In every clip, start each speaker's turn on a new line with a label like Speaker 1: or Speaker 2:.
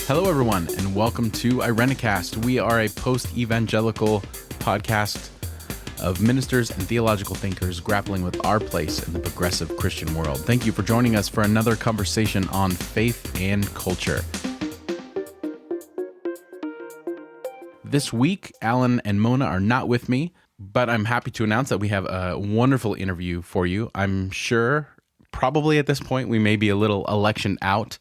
Speaker 1: Hello, everyone, and welcome to Irenicast. We are a post-evangelical podcast of ministers and theological thinkers grappling with our place in the progressive Christian world. Thank you for joining us for another conversation on faith and culture. This week, Alan and Mona are not with me, but I'm happy to announce that we have a wonderful interview for you. I'm sure probably at this point we may be a little election out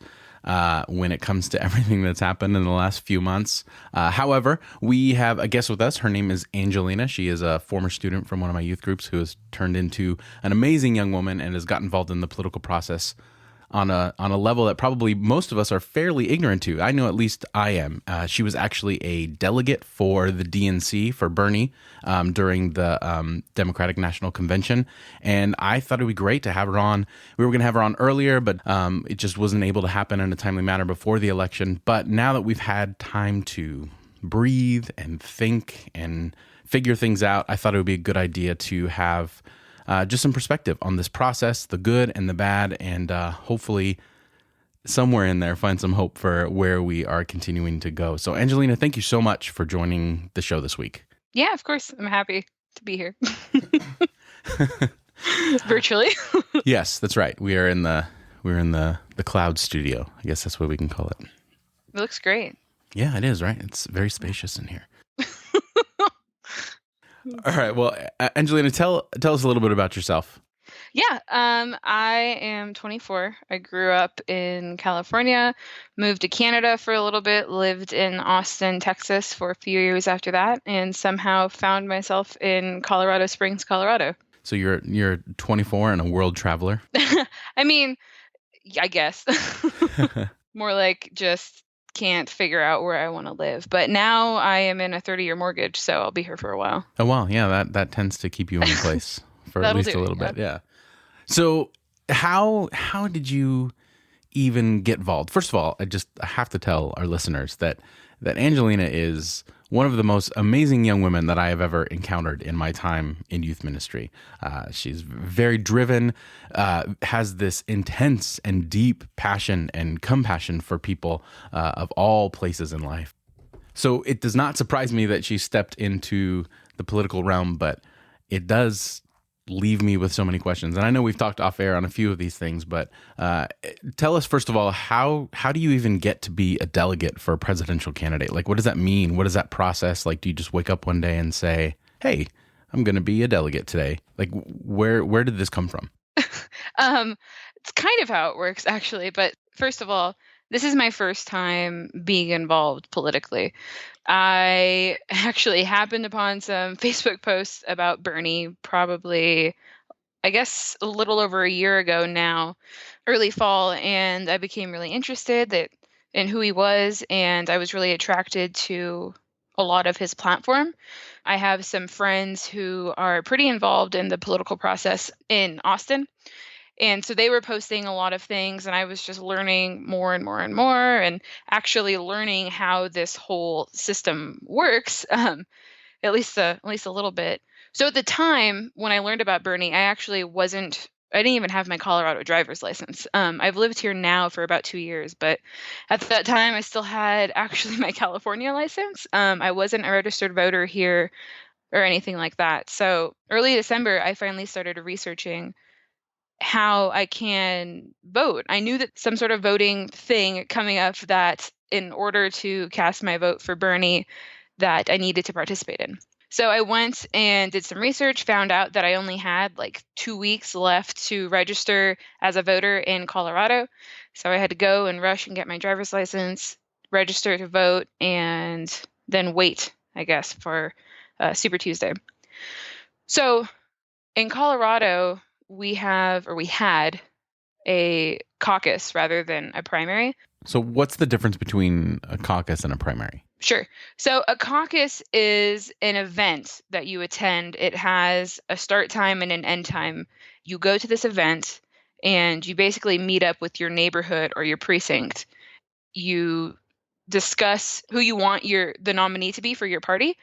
Speaker 1: when it comes to everything that's happened in the last few months. However, we have a guest with us. Her name is Angelina. She is a former student from one of my youth groups who has turned into an amazing young woman and has got involved in the political process on a level that probably most of us are fairly ignorant to. I know at least I am. She was actually a delegate for the DNC for Bernie during the Democratic National Convention, and I thought it would be great to have her on. We were going to have her on earlier, but it just wasn't able to happen in a timely manner before the election. But now that we've had time to breathe and think and figure things out, I thought it would be a good idea to have just some perspective on this process, the good and the bad, and hopefully somewhere in there find some hope for where we are continuing to go. So, Angelina, thank you so much for joining the show this week.
Speaker 2: Yeah, of course. I'm happy to be here. Virtually.
Speaker 1: Yes, that's right. We're in the cloud studio. I guess that's what we can call it.
Speaker 2: It looks great.
Speaker 1: Yeah, it is, right? It's very spacious in here. All right. Well, Angelina, tell us a little bit about yourself.
Speaker 2: Yeah. I am 24. I grew up in California, moved to Canada for a little bit, lived in Austin, Texas for a few years after that, and somehow found myself in Colorado Springs, Colorado.
Speaker 1: So you're 24 and a world traveler?
Speaker 2: I mean, I guess. More like just can't figure out where I want to live. But now I am in a 30-year mortgage, so I'll be here for a while.
Speaker 1: Oh, wow. Yeah, that tends to keep you in place for at least a little bit. Yeah. So how did you even get involved? First of all, I have to tell our listeners that Angelina is one of the most amazing young women that I have ever encountered in my time in youth ministry. She's very driven, has this intense and deep passion and compassion for people of all places in life. So it does not surprise me that she stepped into the political realm, but it does leave me with so many questions. And I know we've talked off air on a few of these things, but tell us, first of all, how do you even get to be a delegate for a presidential candidate? Like, what does that mean? What is that process? Like, do you just wake up one day and say, hey, I'm going to be a delegate today? Like, where did this come from?
Speaker 2: It's kind of how it works, actually. But first of all, this is my first time being involved politically. I actually happened upon some Facebook posts about Bernie probably, I guess, a little over a year ago now, early fall, and I became really interested in who he was, and I was really attracted to a lot of his platform. I have some friends who are pretty involved in the political process in Austin. And so they were posting a lot of things, and I was just learning more and more and more, and actually learning how this whole system works, at least a little bit. So at the time when I learned about Bernie, I didn't even have my Colorado driver's license. I've lived here now for about 2 years, but at that time I still had actually my California license. I wasn't a registered voter here or anything like that. So early December, I finally started researching how I can vote. I knew that some sort of voting thing coming up that in order to cast my vote for Bernie that I needed to participate in. So I went and did some research, found out that I only had like 2 weeks left to register as a voter in Colorado. So I had to go and rush and get my driver's license, register to vote, and then wait, I guess, for Super Tuesday. So in Colorado, we had a caucus rather than a primary.
Speaker 1: So what's the difference between a caucus and a primary?
Speaker 2: Sure. So a caucus is an event that you attend. It has a start time and an end time. You go to this event and you basically meet up with your neighborhood or your precinct. You discuss who you want the nominee to be for your party.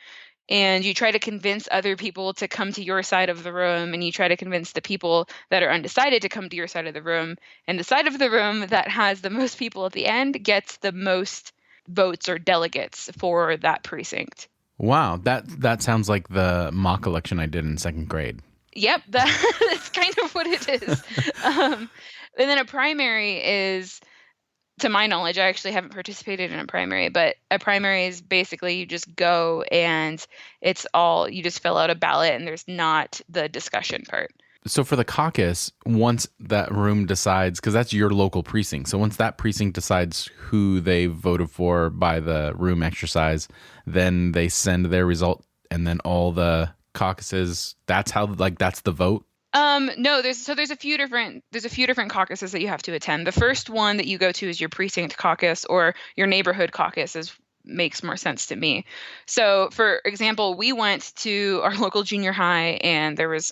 Speaker 2: And you try to convince other people to come to your side of the room, and you try to convince the people that are undecided to come to your side of the room. And the side of the room that has the most people at the end gets the most votes or delegates for that precinct.
Speaker 1: Wow, that sounds like the mock election I did in second grade.
Speaker 2: Yep, that's kind of what it is. And then a primary is, to my knowledge, I actually haven't participated in a primary, but a primary is basically you just go and you just fill out a ballot and there's not the discussion part.
Speaker 1: So for the caucus, once that room decides, because that's your local precinct, so once that precinct decides who they voted for by the room exercise, then they send their result, and then all the caucuses, that's the vote?
Speaker 2: No, there's a few different caucuses that you have to attend. The first one that you go to is your precinct caucus, or your neighborhood caucus makes more sense to me. So, for example, we went to our local junior high, and there was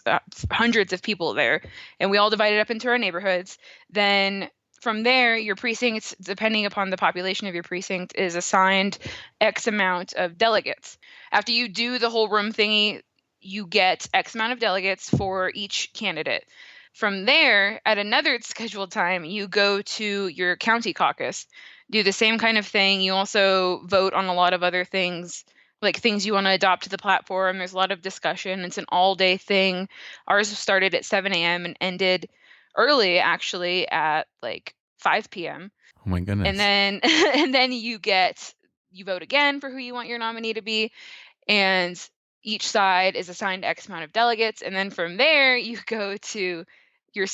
Speaker 2: hundreds of people there, and we all divided up into our neighborhoods. Then from there, your precinct, depending upon the population of your precinct, is assigned X amount of delegates. After you do the whole room thingy, you get X amount of delegates for each candidate. From there, at another scheduled time, you go to your county caucus, do the same kind of thing. You also vote on a lot of other things, like things you want to adopt to the platform. There's a lot of discussion. It's an all-day thing. Ours started at 7 a.m. and ended early, actually, at like 5 p.m.
Speaker 1: Oh my goodness.
Speaker 2: And then you vote again for who you want your nominee to be, and each side is assigned X amount of delegates. And then from there, you go to your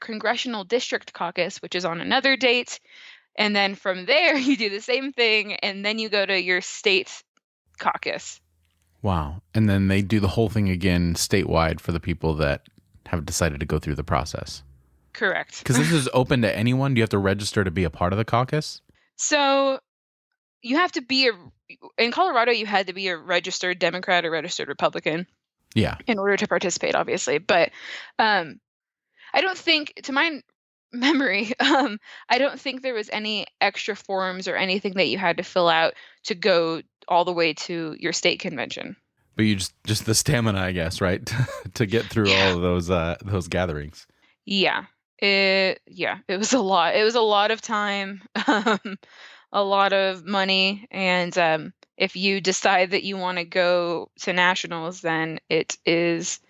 Speaker 2: congressional district caucus, which is on another date. And then from there, you do the same thing. And then you go to your state caucus.
Speaker 1: Wow. And then they do the whole thing again statewide for the people that have decided to go through the process.
Speaker 2: Correct.
Speaker 1: Because this is open to anyone. Do you have to register to be a part of the caucus?
Speaker 2: So you have to be in Colorado, you had to be a registered Democrat or registered Republican.
Speaker 1: Yeah.
Speaker 2: In order to participate, obviously. But I don't think, to my memory, I don't think there was any extra forms or anything that you had to fill out to go all the way to your state convention.
Speaker 1: But you just the stamina, I guess, right? To get through all of those gatherings.
Speaker 2: Yeah. It was a lot. It was a lot of time, a lot of money, and if you decide that you want to go to nationals, then it is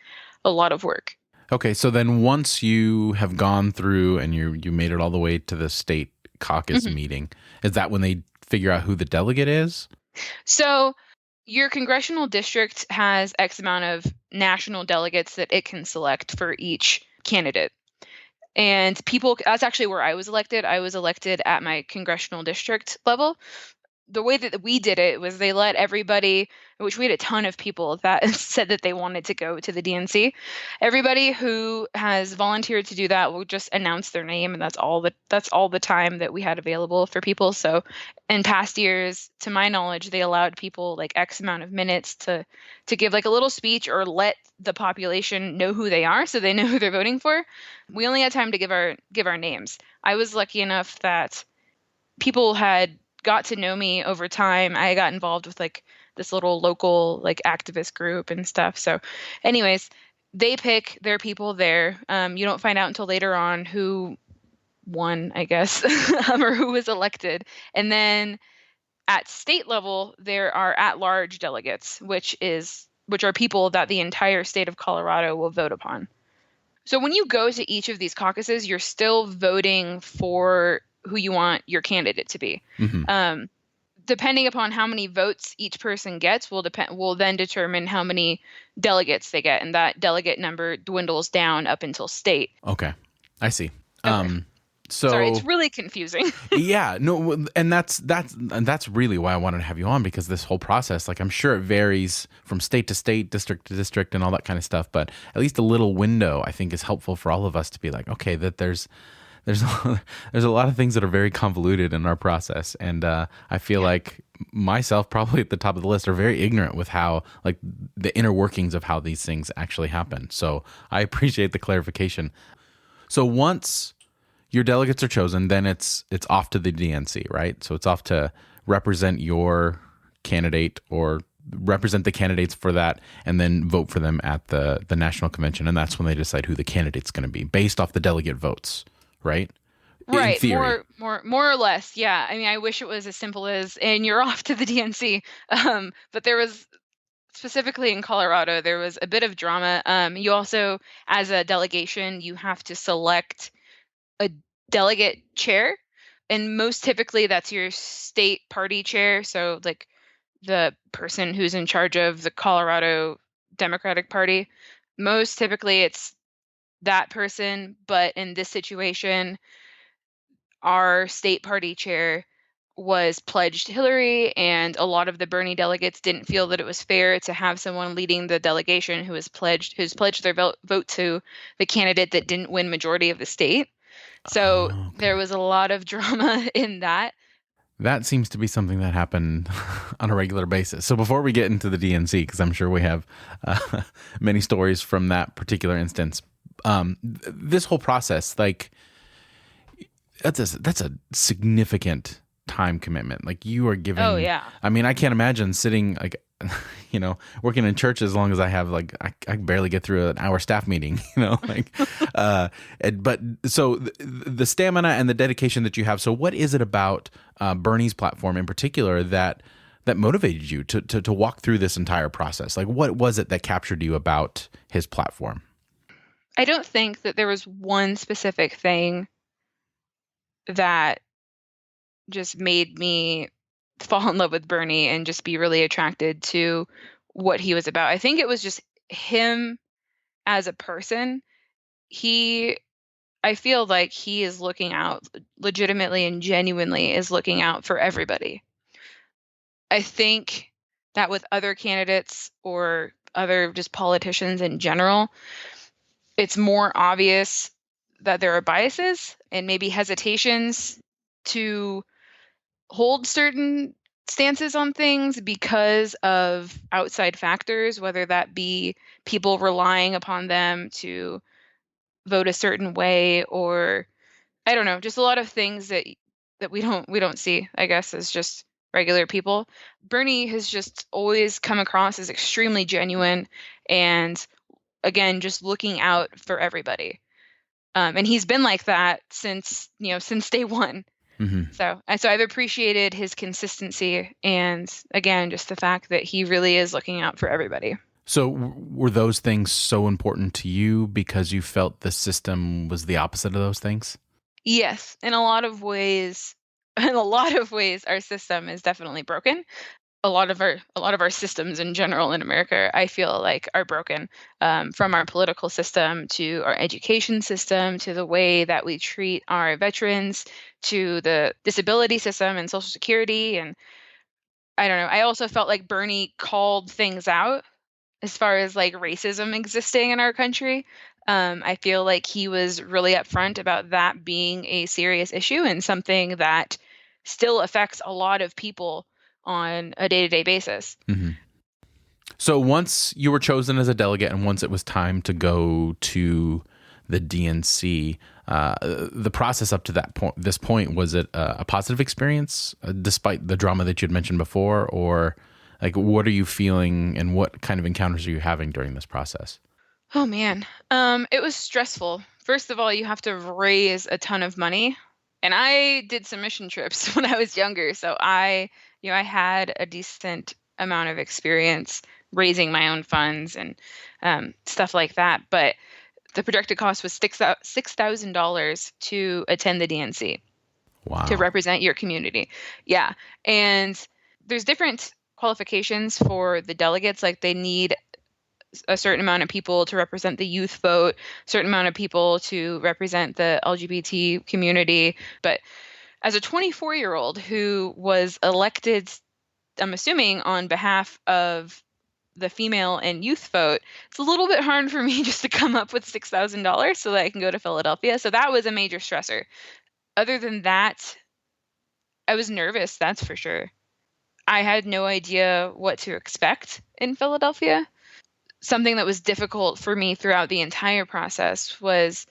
Speaker 2: a lot of work.
Speaker 1: Okay, so then once you have gone through and you made it all the way to the state caucus meeting, is that when they figure out who the delegate is? So
Speaker 2: your congressional district has X amount of national delegates that it can select for each candidate. And that's actually where I was elected. I was elected at my congressional district level. The way that we did it was they let everybody, which we had a ton of people that said that they wanted to go to the DNC. Everybody who has volunteered to do that will just announce their name, and that's all the time that we had available for people. So in past years, to my knowledge, they allowed people like X amount of minutes to give like a little speech or let the population know who they are so they know who they're voting for. We only had time to give our names. I was lucky enough that people had got to know me over time. I got involved with like this little local like activist group and stuff. So anyways, they pick their people there. You don't find out until later on who won, I guess, or who was elected. And then at state level, there are at-large delegates, which are people that the entire state of Colorado will vote upon. So when you go to each of these caucuses, you're still voting for who you want your candidate to be. Mm-hmm. Depending upon how many votes each person gets will then determine how many delegates they get, and that delegate number dwindles down up until state.
Speaker 1: Okay, I see.
Speaker 2: Okay. So sorry, it's really confusing.
Speaker 1: Yeah, no, and that's really why I wanted to have you on, because this whole process, like I'm sure it varies from state to state, district to district, and all that kind of stuff. But at least a little window, I think, is helpful for all of us to be like, okay, that there's a lot of things that are very convoluted in our process, and I feel like myself, probably at the top of the list, are very ignorant with how, like, the inner workings of how these things actually happen. So I appreciate the clarification. So once your delegates are chosen, then it's off to the DNC, right? So it's off to represent your candidate or represent the candidates for that, and then vote for them at the national convention, and that's when they decide who the candidate's going to be based off the delegate votes. Right? in
Speaker 2: Right,
Speaker 1: theory.
Speaker 2: more or less. Yeah. I mean, I wish it was as simple as, and you're off to the DNC. But there was specifically in Colorado, there was a bit of drama. You also, as a delegation, you have to select a delegate chair, and most typically that's your state party chair. So like the person who's in charge of the Colorado Democratic Party. Most typically it's that person, but in this situation, our state party chair was pledged Hillary, and a lot of the Bernie delegates didn't feel that it was fair to have someone leading the delegation who's pledged their vote to the candidate that didn't win majority of the state. So
Speaker 1: Oh,
Speaker 2: there
Speaker 1: okay.
Speaker 2: was a lot of drama in that.
Speaker 1: That seems to be something that happened on a regular basis. So before we get into the DNC, because I'm sure we have many stories from that particular instance, this whole process, like that's a significant time commitment. Like you are
Speaker 2: Oh
Speaker 1: giving.
Speaker 2: yeah.
Speaker 1: I mean, I can't imagine sitting like working in church as long as I have. Like I barely get through an hour staff meeting. Like but so the stamina and the dedication that you have. So what is it about Bernie's platform in particular that motivated you to walk through this entire process? Like what was it that captured you about his platform?
Speaker 2: I don't think that there was one specific thing that just made me fall in love with Bernie and just be really attracted to what he was about. I think it was just him as a person. He I feel like he is looking out legitimately and genuinely is looking out for everybody. I think that with other candidates or other just politicians in general, it's more obvious that there are biases and maybe hesitations to hold certain stances on things because of outside factors, whether that be people relying upon them to vote a certain way, or I don't know, just a lot of things that we don't see, I guess, as just regular people. Bernie has just always come across as extremely genuine and again just looking out for everybody. And he's been like that since day one.
Speaker 1: Mm-hmm.
Speaker 2: So I've appreciated his consistency and again just the fact that he really is looking out for everybody.
Speaker 1: So were those things so important to you because you felt the system was the opposite of those things?
Speaker 2: Yes, in a lot of ways, in a lot of ways, our system is definitely broken. A lot of our systems in general in America, I feel like, are broken. From our political system to our education system to the way that we treat our veterans to the disability system and Social Security. And I don't know. I also felt like Bernie called things out as far as like racism existing in our country. I feel like he was really upfront about that being a serious issue and something that still affects a lot of people on a day-to-day basis.
Speaker 1: Mm-hmm. So once you were chosen as a delegate and once it was time to go to the DNC, the process up to this point, was it a positive experience despite the drama that you'd mentioned before? Or like, what are you feeling and what kind of encounters are you having during this process?
Speaker 2: Oh man. It was stressful. First of all, you have to raise a ton of money. And I did some mission trips when I was younger, so I had a decent amount of experience raising my own funds and stuff like that. But the projected cost was $6,000 to attend the DNC to
Speaker 1: Wow.
Speaker 2: represent your community. Yeah, and there's different qualifications for the delegates. Like they need a certain amount of people to represent the youth vote, certain amount of people to represent the LGBT community. But as a 24-year-old who was elected, I'm assuming on behalf of the female and youth vote, it's a little bit hard for me just to come up with $6,000 so that I can go to Philadelphia. So that was a major stressor. Other than that, I was nervous, that's for sure. I had no idea what to expect in Philadelphia. Something that was difficult for me throughout the entire process was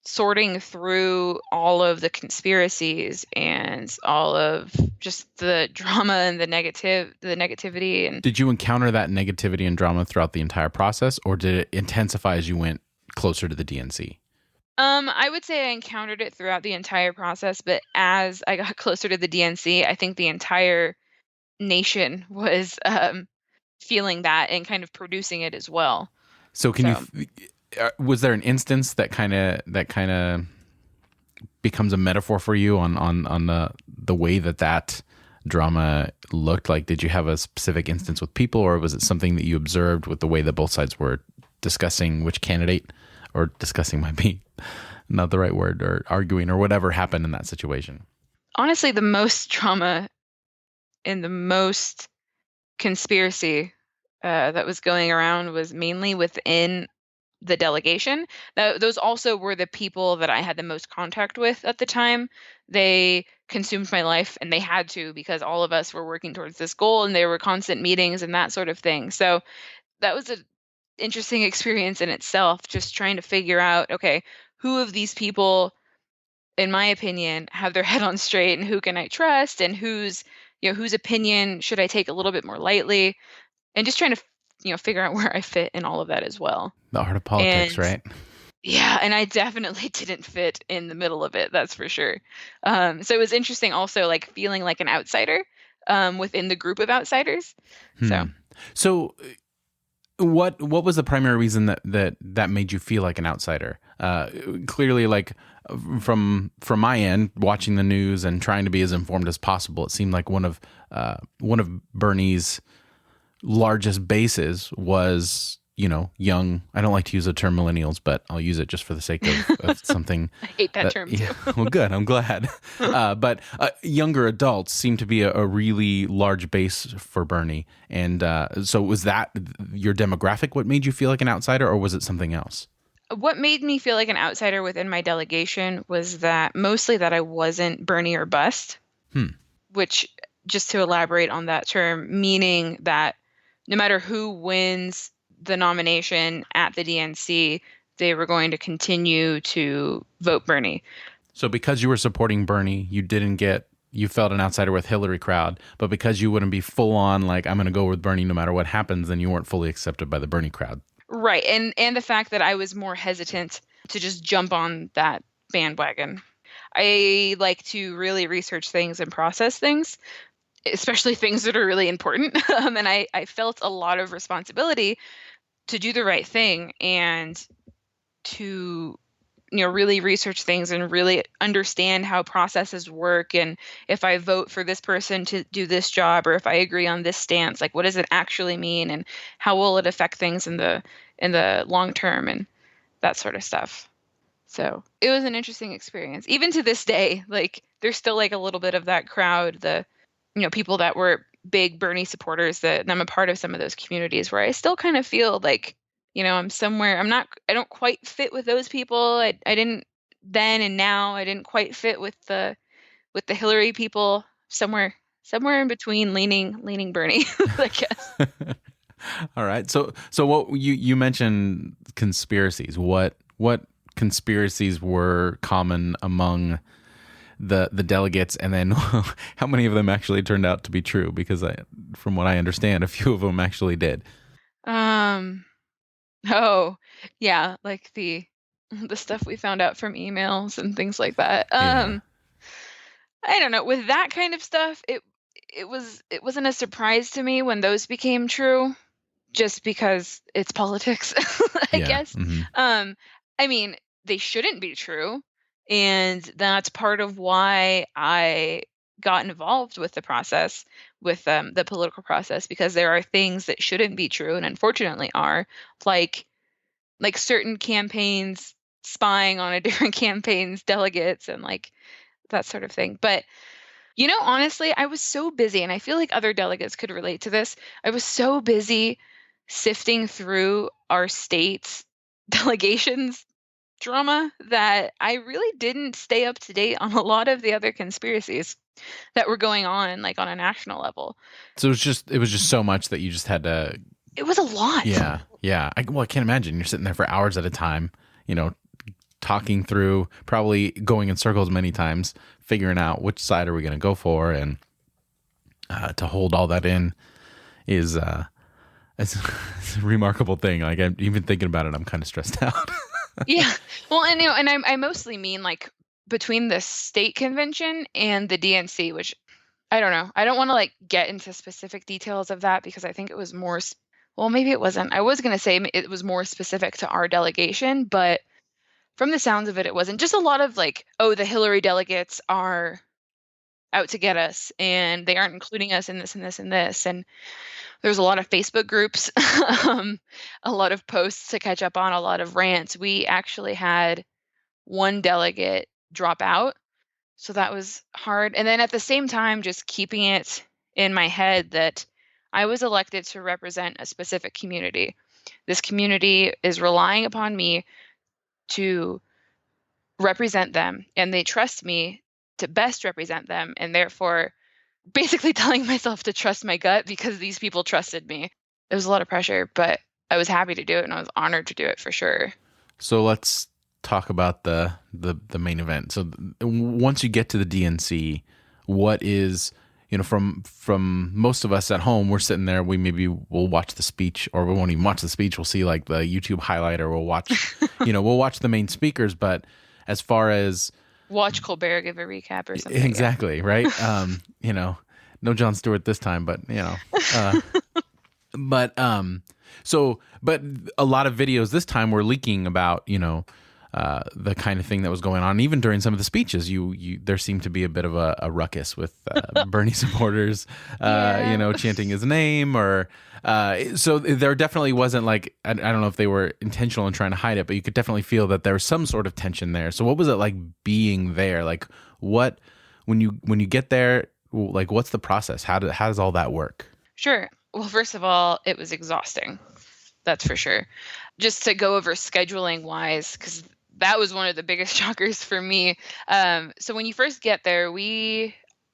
Speaker 2: sorting through all of the conspiracies and all of just the drama and the negativity. And
Speaker 1: Did you encounter that negativity and drama throughout the entire process, or did it intensify as you went closer to the DNC?
Speaker 2: I would say I encountered it throughout the entire process, but as I got closer to the DNC, I think the entire nation was feeling that and kind of producing it as well.
Speaker 1: So
Speaker 2: So
Speaker 1: was there an instance that kind of becomes a metaphor for you on the way that drama looked? Like, did you have a specific instance with people, or was it something that you observed with the way that both sides were discussing which candidate, or discussing might be not the right word, or arguing, or whatever happened in that situation?
Speaker 2: honestly, the most drama and the most conspiracy that was going around was mainly within the delegation. Those also were the people that I had the most contact with at the time. They consumed my life, and they had to, because all of us were working towards this goal, and there were constant meetings and that sort of thing. So that was an interesting experience in itself, just trying to figure out, okay, who of these people, in my opinion, have their head on straight, and who can I trust, and whose opinion should I take a little bit more lightly, and just trying to figure out where I fit in all of that as well.
Speaker 1: The art of politics,
Speaker 2: And
Speaker 1: right?
Speaker 2: yeah, and I definitely didn't fit in the middle of it, that's for sure. So it was interesting also, like, feeling like an outsider within the group of outsiders.
Speaker 1: Hmm.
Speaker 2: So
Speaker 1: So what was the primary reason that made you feel like an outsider? Clearly, like, from my end, watching the news and trying to be as informed as possible, it seemed like one of Bernie's largest bases was, young. I don't like to use the term millennials, but I'll use it just for the sake of something.
Speaker 2: I hate that term too.
Speaker 1: Yeah, well, good. I'm glad. But younger adults seem to be a really large base for Bernie. And so was that your demographic what made you feel like an outsider, or was it something else?
Speaker 2: What made me feel like an outsider within my delegation was that mostly that I wasn't Bernie or bust,
Speaker 1: Hmm.
Speaker 2: which, just to elaborate on that term, meaning that no matter who wins the nomination at the DNC, they were going to continue to vote Bernie.
Speaker 1: So because you were supporting Bernie, you felt an outsider with Hillary crowd, but because you wouldn't be full on, like, I'm going to go with Bernie no matter what happens, then you weren't fully accepted by the Bernie crowd.
Speaker 2: Right. And the fact that I was more hesitant to just jump on that bandwagon. I like to really research things and process things, especially things that are really important. And I felt a lot of responsibility to do the right thing, and to really research things and really understand how processes work, and if I vote for this person to do this job, or if I agree on this stance, like, what does it actually mean, and how will it affect things in the long term, and that sort of stuff. So it was an interesting experience. Even to this day, like, there's still like a little bit of that crowd, the people that were big Bernie supporters, and I'm a part of some of those communities, where I still kind of feel like, I'm somewhere, I don't quite fit with those people. I didn't then, and now I didn't quite fit with the Hillary people, somewhere in between, leaning Bernie, I guess.
Speaker 1: All right. So what you mentioned conspiracies. What conspiracies were common among the delegates, and then how many of them actually turned out to be true? Because from what I understand, a few of them actually did.
Speaker 2: Oh, yeah, like the stuff we found out from emails and things like that.
Speaker 1: Yeah.
Speaker 2: I don't know. With that kind of stuff, it wasn't a surprise to me when those became true, just because it's politics, I
Speaker 1: Yeah.
Speaker 2: guess.
Speaker 1: Hmm.
Speaker 2: I mean, they shouldn't be true, and that's part of why I got involved with the process, with the political process, because there are things that shouldn't be true, and unfortunately are, like certain campaigns spying on a different campaign's delegates, and like that sort of thing. But honestly, I was so busy, and I feel like other delegates could relate to this. I was so busy sifting through our state's delegations drama that I really didn't stay up to date on a lot of the other conspiracies that were going on, like, on a national level.
Speaker 1: So it was just so much that you just had to.
Speaker 2: It was a lot.
Speaker 1: Yeah. Yeah. I can't imagine. You're sitting there for hours at a time, talking through, probably going in circles many times, figuring out which side are we going to go for, and to hold all that in is it's a remarkable thing. Like, I'm even thinking about it, I'm kind of stressed out.
Speaker 2: Yeah. Well, and and I mostly mean like between the state convention and the DNC, which I don't know. I don't want to like get into specific details of that because I think it was more well, maybe it wasn't. I was going to say it was more specific to our delegation, but from the sounds of it, it wasn't. Just a lot of like, oh, the Hillary delegates are out to get us and they aren't including us in this and this and this. And there's a lot of Facebook groups, a lot of posts to catch up on, a lot of rants. We actually had one delegate drop out. So that was hard. And then at the same time, just keeping it in my head that I was elected to represent a specific community. This community is relying upon me to represent them, and they trust me to best represent them. And therefore, basically telling myself to trust my gut because these people trusted me. It was a lot of pressure, but I was happy to do it and I was honored to do it for sure.
Speaker 1: So let's talk about the main event. So once you get to the DNC, what is, from most of us at home, we're sitting there, we'll watch the speech, or we won't even watch the speech. We'll see like the YouTube highlight, or we'll watch, we'll watch the main speakers. But as far as
Speaker 2: watch Colbert give a recap or something.
Speaker 1: Exactly.
Speaker 2: Yeah.
Speaker 1: Right. No Jon Stewart this time, but but but a lot of videos this time were leaking about, the kind of thing that was going on. Even during some of the speeches, there seemed to be a bit of a ruckus with Bernie supporters, chanting his name, or so there definitely wasn't like, I don't know if they were intentional in trying to hide it, but you could definitely feel that there was some sort of tension there. So what was it like being there? Like when you get there, like what's the process? How does all that work?
Speaker 2: Sure. Well, first of all, it was exhausting. That's for sure. Just to go over scheduling wise, because that was one of the biggest shockers for me. So when you first get there, to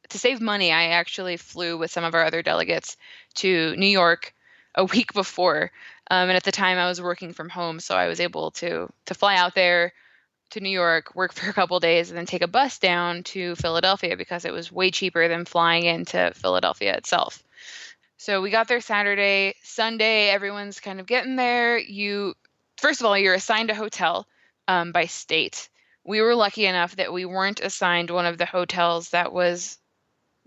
Speaker 2: save money, I actually flew with some of our other delegates to New York a week before. And at the time I was working from home, so I was able to fly out there to New York, work for a couple days, and then take a bus down to Philadelphia because it was way cheaper than flying into Philadelphia itself. So we got there Saturday. Sunday, everyone's kind of getting there. First of all, you're assigned a hotel by state. We were lucky enough that we weren't assigned one of the hotels that was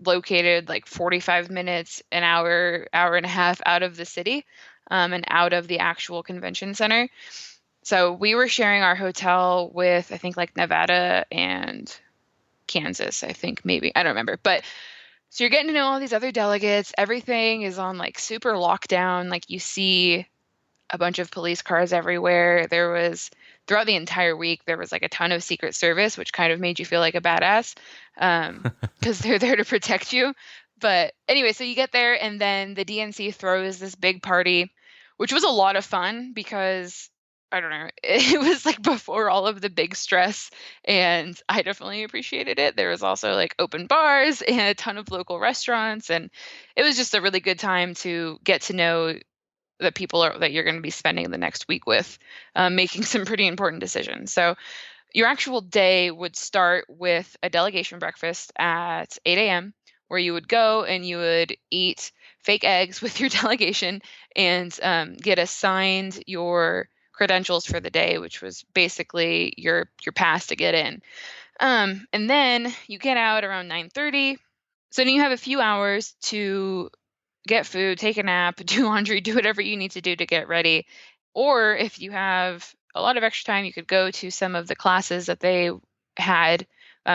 Speaker 2: located like 45 minutes, an hour and a half out of the city, and out of the actual convention center. So we were sharing our hotel with, I think, like Nevada and Kansas, I think, maybe. I don't remember. But so you're getting to know all these other delegates. Everything is on like super lockdown. Like you see a bunch of police cars everywhere. Throughout the entire week, there was like a ton of Secret Service, which kind of made you feel like a badass because they're there to protect you. But anyway, so you get there and then the DNC throws this big party, which was a lot of fun because I don't know, it was like before all of the big stress and I definitely appreciated it. There was also like open bars and a ton of local restaurants. And it was just a really good time to get to know the people that you're going to be spending the next week with, making some pretty important decisions. So your actual day would start with a delegation breakfast at 8 a.m. where you would go and you would eat fake eggs with your delegation and get assigned your credentials for the day, which was basically your pass to get in. And then you get out around 9:30. So then you have a few hours to get food, take a nap, do laundry, do whatever you need to do to get ready. Or if you have a lot of extra time, you could go to some of the classes that they had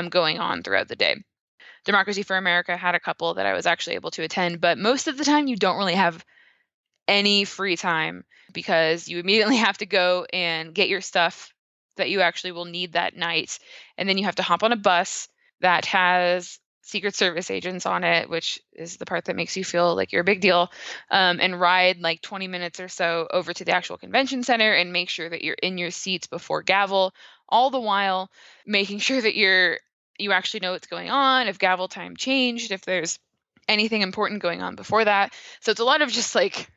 Speaker 2: going on throughout the day. Democracy for America had a couple that I was actually able to attend, but most of the time you don't really have any free time because you immediately have to go and get your stuff that you actually will need that night. And then you have to hop on a bus that has Secret Service agents on it, which is the part that makes you feel like you're a big deal, and ride like 20 minutes or so over to the actual convention center and make sure that you're in your seats before gavel, all the while making sure that you actually know what's going on, if gavel time changed, if there's anything important going on before that. So it's a lot of just like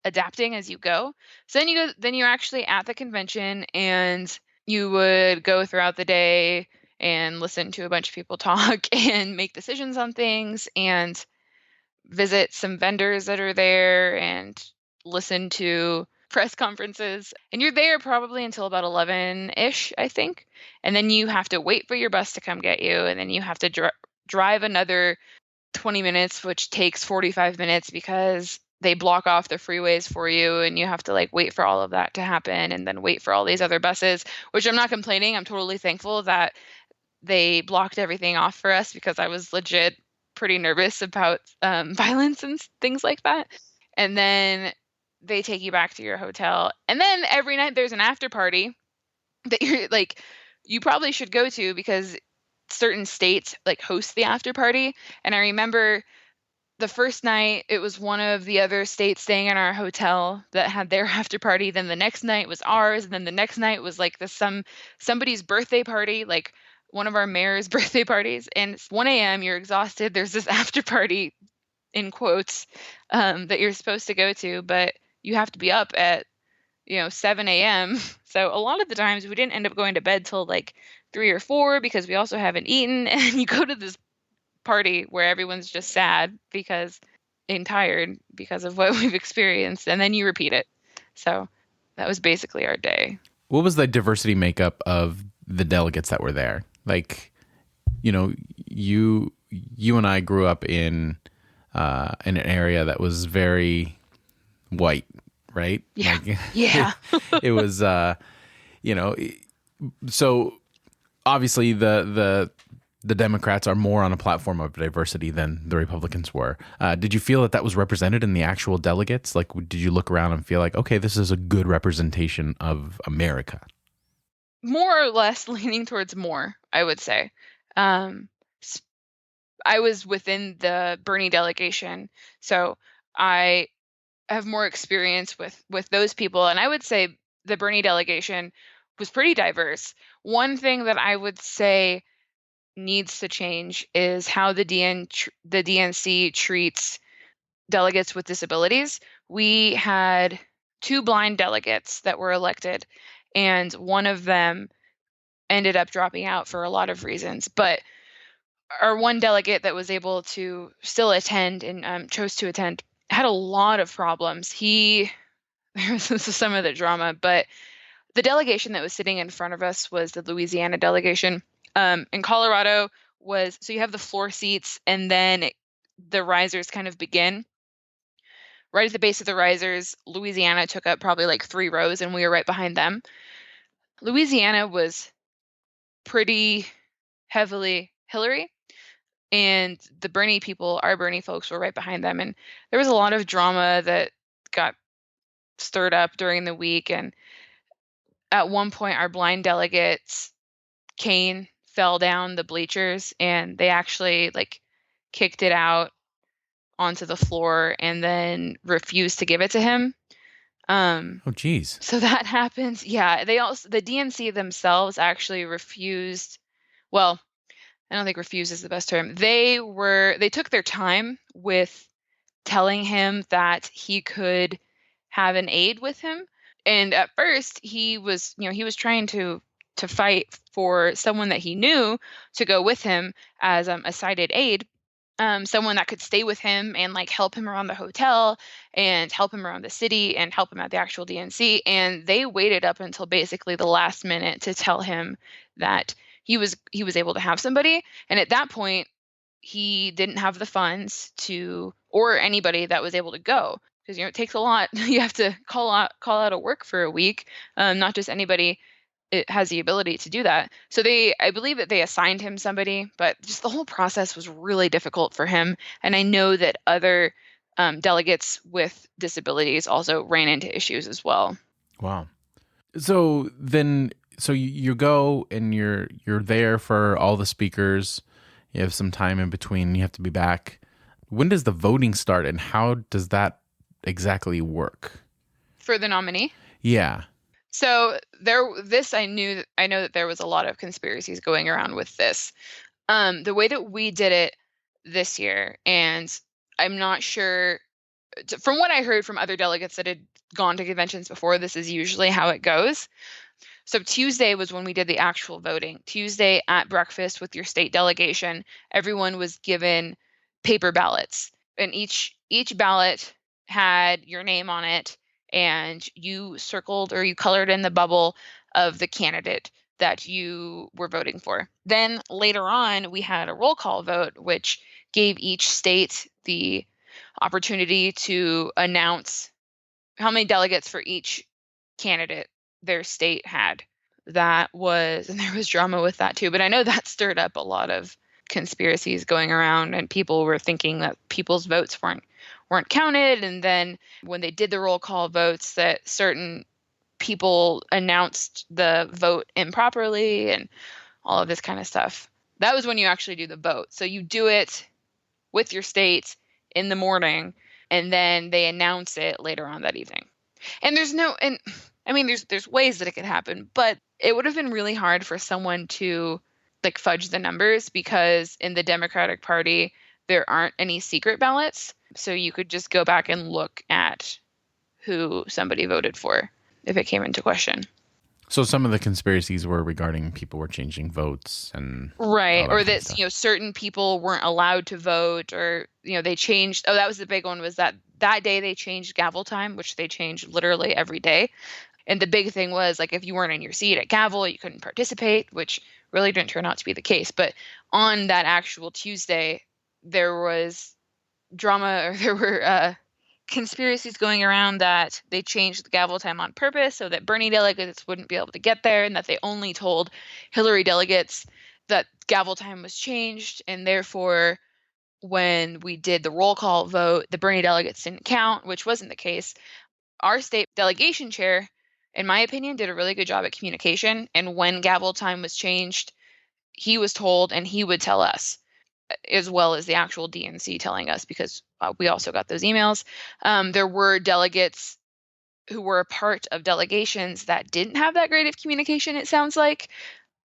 Speaker 2: adapting as you go. So then you're actually at the convention and you would go throughout the day and listen to a bunch of people talk and make decisions on things and visit some vendors that are there and listen to press conferences. And you're there probably until about 11-ish, I think. And then you have to wait for your bus to come get you. And then you have to drive another 20 minutes, which takes 45 minutes because they block off the freeways for you, and you have to like wait for all of that to happen and then wait for all these other buses, which I'm not complaining. I'm totally thankful that they blocked everything off for us because I was legit pretty nervous about violence and things like that. And then they take you back to your hotel. And then every night there's an after party that you're like, you probably should go to because certain states like host the after party. And I remember the first night it was one of the other states staying in our hotel that had their after party. Then the next night was ours. And then the next night was like somebody's birthday party, like one of our mayor's birthday parties. And it's 1 a.m. You're exhausted. There's this after party in quotes that you're supposed to go to, but you have to be up at 7 a.m. So a lot of the times we didn't end up going to bed till like 3 or 4 because we also haven't eaten. And you go to this party where everyone's just sad and tired because of what we've experienced, and then you repeat it. So that was basically our day.
Speaker 1: What was the diversity makeup of the delegates that were there? Like, you and I grew up in an area that was very white, right?
Speaker 2: Yeah.
Speaker 1: Like,
Speaker 2: Yeah.
Speaker 1: it was, so obviously the Democrats are more on a platform of diversity than the Republicans were. Did you feel that was represented in the actual delegates? Like, did you look around and feel like, okay, this is a good representation of America?
Speaker 2: More or less leaning towards more, I would say. I was within the Bernie delegation, so I have more experience with those people. And I would say the Bernie delegation was pretty diverse. One thing that I would say needs to change is how the DNC treats delegates with disabilities. We had 2 blind delegates that were elected, and one of them ended up dropping out for a lot of reasons. But our one delegate that was able to still attend and chose to attend had a lot of problems. This is some of the drama, but the delegation that was sitting in front of us was the Louisiana delegation. In Colorado so you have the floor seats, and then the risers kind of begin. Right at the base of the risers, Louisiana took up probably like 3 rows, and we were right behind them. Louisiana was pretty heavily Hillary, and the Bernie people, our Bernie folks, were right behind them. And there was a lot of drama that got stirred up during the week. And at one point, our blind delegate's cane fell down the bleachers, and they actually like kicked it out onto the floor and then refused to give it to him.
Speaker 1: Oh, geez.
Speaker 2: So that happens. Yeah. The DNC themselves actually refused. Well, I don't think refuse is the best term. They took their time with telling him that he could have an aide with him. And at first he was trying to fight for someone that he knew to go with him as a sighted aide. Someone that could stay with him and like help him around the hotel and help him around the city and help him at the actual DNC. And they waited up until basically the last minute to tell him that he was able to have somebody. And at that point, he didn't have the funds or anybody that was able to go, because it takes a lot. You have to call out of work for a week. Not just anybody it has the ability to do that. So I believe that they assigned him somebody, but just the whole process was really difficult for him. And I know that other delegates with disabilities also ran into issues as well.
Speaker 1: Wow. So you go and you're there for all the speakers. You have some time in between. You have to be back. When does the voting start, and how does that exactly work?
Speaker 2: For the nominee?
Speaker 1: Yeah.
Speaker 2: So I know that there was a lot of conspiracies going around with this. The way that we did it this year, and I'm not sure, from what I heard from other delegates that had gone to conventions before, this is usually how it goes. So Tuesday was when we did the actual voting. Tuesday at breakfast with your state delegation, everyone was given paper ballots, and each ballot had your name on it and you circled or you colored in the bubble of the candidate that you were voting for. Then later on, we had a roll call vote, which gave each state the opportunity to announce how many delegates for each candidate their state had. That was, and there was drama with that too, but I know that stirred up a lot of conspiracies going around, and people were thinking that people's votes weren't counted. And then when they did the roll call votes, that certain people announced the vote improperly and all of this kind of stuff. That was when you actually do the vote. So you do it with your state in the morning, and then they announce it later on that evening. And there's ways that it could happen, but it would have been really hard for someone to like fudge the numbers, because in the Democratic Party there aren't any secret ballots, so you could just go back and look at who somebody voted for if it came into question.
Speaker 1: So some of the conspiracies were regarding people were changing votes and
Speaker 2: right, or that certain people weren't allowed to vote, or they changed. Oh, that was the big one, was that day they changed gavel time, which they changed literally every day. And the big thing was, like, if you weren't in your seat at gavel, you couldn't participate, which really didn't turn out to be the case. But on that actual Tuesday, there was drama, or there were conspiracies going around that they changed the gavel time on purpose so that Bernie delegates wouldn't be able to get there, and that they only told Hillary delegates that gavel time was changed, and therefore when we did the roll call vote, the Bernie delegates didn't count, which wasn't the case. Our state delegation chair, in my opinion, did a really good job at communication, and when gavel time was changed, he was told, and he would tell us, as well as the actual DNC telling us, because we also got those emails. There were delegates who were a part of delegations that didn't have that great of communication, it sounds like.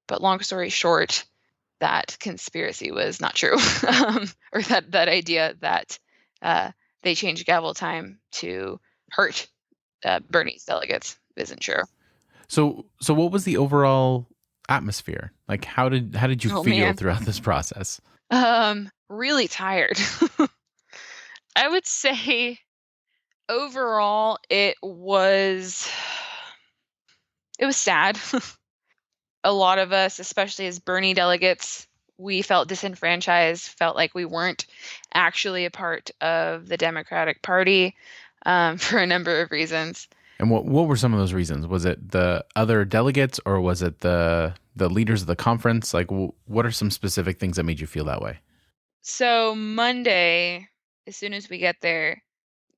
Speaker 2: But long story short, that conspiracy was not true. Or that idea that they changed gavel time to hurt Bernie's delegates isn't true.
Speaker 1: So what was the overall atmosphere? Like, how did you feel throughout this process?
Speaker 2: Really tired. I would say overall it was sad. A lot of us, especially as Bernie delegates, we felt disenfranchised, felt like we weren't actually a part of the Democratic Party, for a number of reasons.
Speaker 1: And what were some of those reasons? Was it the other delegates, or was it the leaders of the conference? Like, what are some specific things that made you feel that way?
Speaker 2: So Monday, as soon as we get there,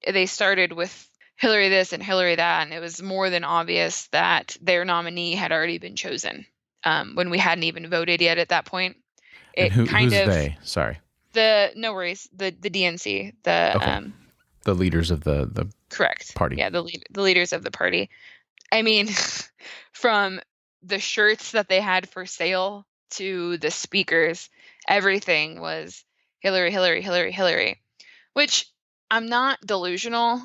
Speaker 2: they started with Hillary this and Hillary that, and it was more than obvious that their nominee had already been chosen, when we hadn't even voted yet at that point.
Speaker 1: Who's they? Sorry.
Speaker 2: No worries. The DNC.
Speaker 1: The leaders of the
Speaker 2: correct
Speaker 1: party.
Speaker 2: Yeah, the leaders of the party. I mean, from the shirts that they had for sale to the speakers, everything was Hillary, Hillary, Hillary, Hillary, which I'm not delusional,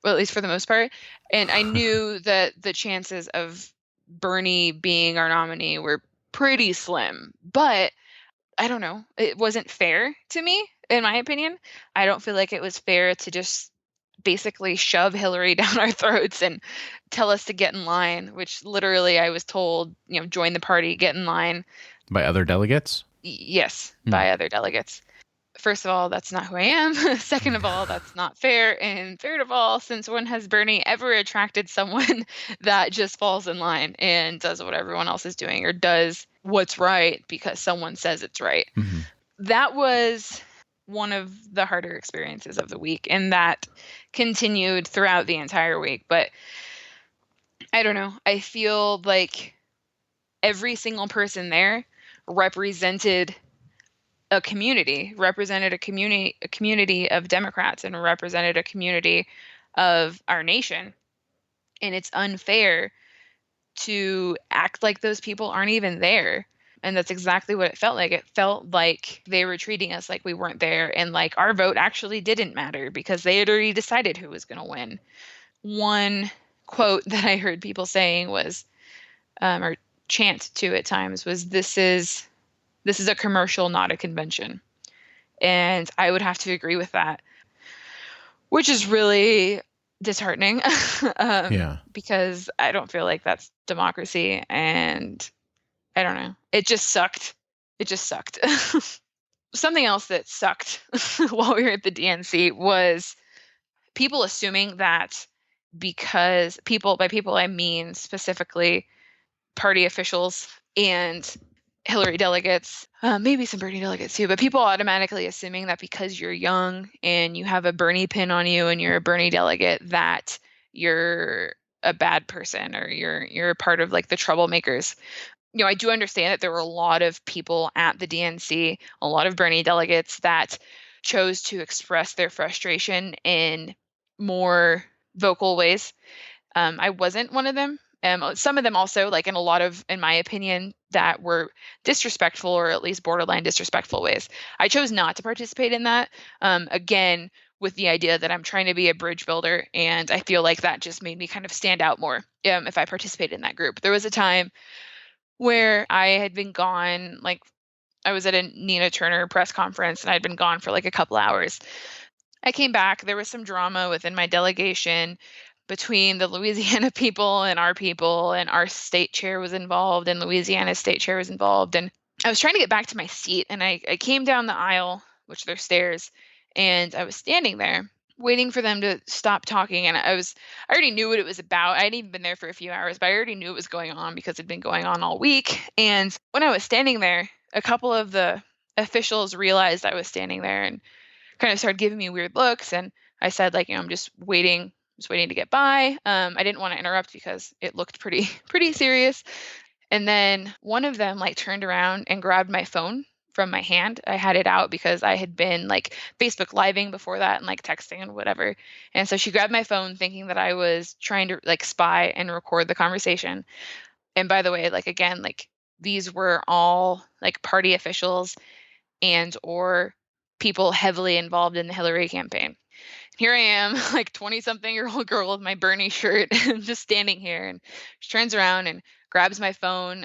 Speaker 2: well, at least for the most part. And I knew that the chances of Bernie being our nominee were pretty slim, but I don't know. It wasn't fair to me, in my opinion. I don't feel like it was fair to just basically shove Hillary down our throats and tell us to get in line, which literally I was told, join the party, get in line.
Speaker 1: By other delegates?
Speaker 2: Yes, by other delegates. First of all, that's not who I am. Second of all, that's not fair. And third of all, since when has Bernie ever attracted someone that just falls in line and does what everyone else is doing, or does what's right because someone says it's right?
Speaker 1: Mm-hmm.
Speaker 2: That was one of the harder experiences of the week, and that continued throughout the entire week. But I don't know. I feel like every single person there represented a community of Democrats, and represented a community of our nation. And it's unfair to act like those people aren't even there. And that's exactly what it felt like. It felt like they were treating us like we weren't there, and like our vote actually didn't matter because they had already decided who was going to win. One quote that I heard people saying was, or chant to at times, was, this is a commercial, not a convention. And I would have to agree with that, which is really disheartening
Speaker 1: Yeah.
Speaker 2: because I don't feel like that's democracy, and I don't know. It just sucked. It just sucked. Something else that sucked while we were at the DNC was people assuming that because people, by people I mean specifically party officials and Hillary delegates, maybe some Bernie delegates too, but people automatically assuming that because you're young and you have a Bernie pin on you and you're a Bernie delegate, that you're a bad person or you're a part of like the troublemakers. I do understand that there were a lot of people at the DNC, a lot of Bernie delegates that chose to express their frustration in more vocal ways. I wasn't one of them. Some of them also, like in a lot of, in my opinion, that were disrespectful or at least borderline disrespectful ways. I chose not to participate in that. Again, with the idea that I'm trying to be a bridge builder, and I feel like that just made me kind of stand out more if I participated in that group. There was a time where I had been gone, like I was at a Nina Turner press conference and I'd been gone for like a couple hours. I came back. There was some drama within my delegation between the Louisiana people and our state chair was involved, and Louisiana's state chair was involved. And I was trying to get back to my seat, and I came down the aisle, which they're stairs, and I was standing there waiting for them to stop talking. And I already knew what it was about. I hadn't even been there for a few hours, but I already knew it was going on because it'd been going on all week. And when I was standing there, a couple of the officials realized I was standing there and kind of started giving me weird looks. And I said, like, I'm just waiting to get by. I didn't want to interrupt because it looked pretty serious. And then one of them like turned around and grabbed my phone from my hand. I had it out because I had been like Facebook living before that and like texting and whatever. And so she grabbed my phone thinking that I was trying to like spy and record the conversation. And by the way, like again, like these were all like party officials and or people heavily involved in the Hillary campaign. Here I am, like 20-something-year-old girl with my Bernie shirt, just standing here, and she turns around and grabs my phone,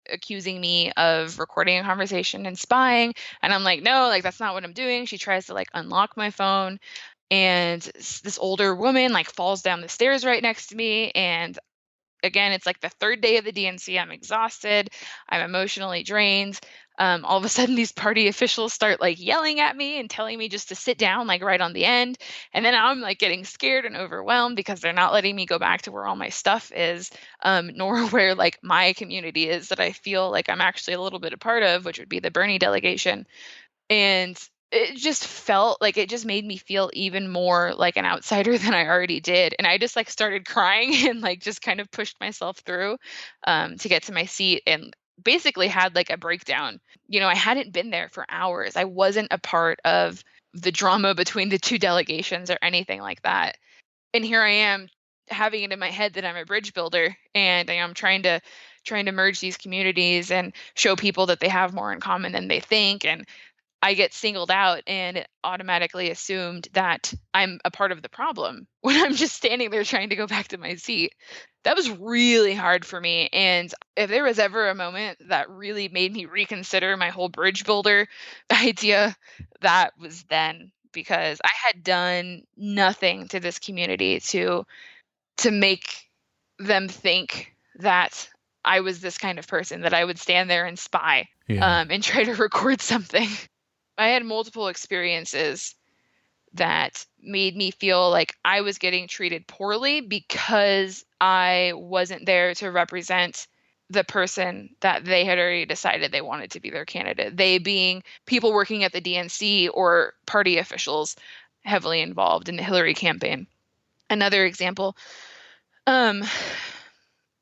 Speaker 2: accusing me of recording a conversation and spying. And I'm like, no, like that's not what I'm doing. She tries to like unlock my phone, and this older woman like falls down the stairs right next to me. And again, it's like the third day of the DNC. I'm exhausted. I'm emotionally drained. All of a sudden, these party officials start like yelling at me and telling me just to sit down, like right on the end. And then I'm like getting scared and overwhelmed because they're not letting me go back to where all my stuff is, nor where like my community is that I feel like I'm actually a little bit a part of, which would be the Bernie delegation. And it just felt like it just made me feel even more like an outsider than I already did. And I just like started crying and like just kind of pushed myself through to get to my seat and basically had like a breakdown. I hadn't been there for hours. I wasn't a part of the drama between the two delegations or anything like that. And here I am having it in my head that I'm a bridge builder and I'm trying to merge these communities and show people that they have more in common than they think. And I get singled out and automatically assumed that I'm a part of the problem when I'm just standing there trying to go back to my seat. That was really hard for me. And if there was ever a moment that really made me reconsider my whole bridge builder idea, that was then, because I had done nothing to this community to make them think that I was this kind of person, that I would stand there and spy and try to record something. I had multiple experiences that made me feel like I was getting treated poorly because I wasn't there to represent the person that they had already decided they wanted to be their candidate. They being people working at the DNC or party officials heavily involved in the Hillary campaign. Another example,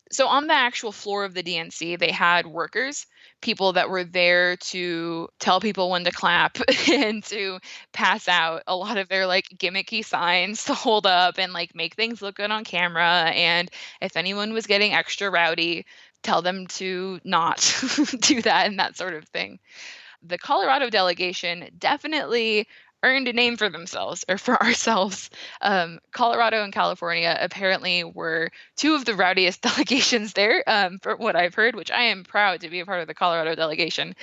Speaker 2: so on the actual floor of the DNC, they had workers, people that were there to tell people when to clap and to pass out a lot of their like gimmicky signs to hold up and like make things look good on camera. And if anyone was getting extra rowdy, tell them to not do that and that sort of thing. The Colorado delegation definitely earned a name for themselves or for ourselves. Colorado and California apparently were two of the rowdiest delegations there, for what I've heard, which I am proud to be a part of the Colorado delegation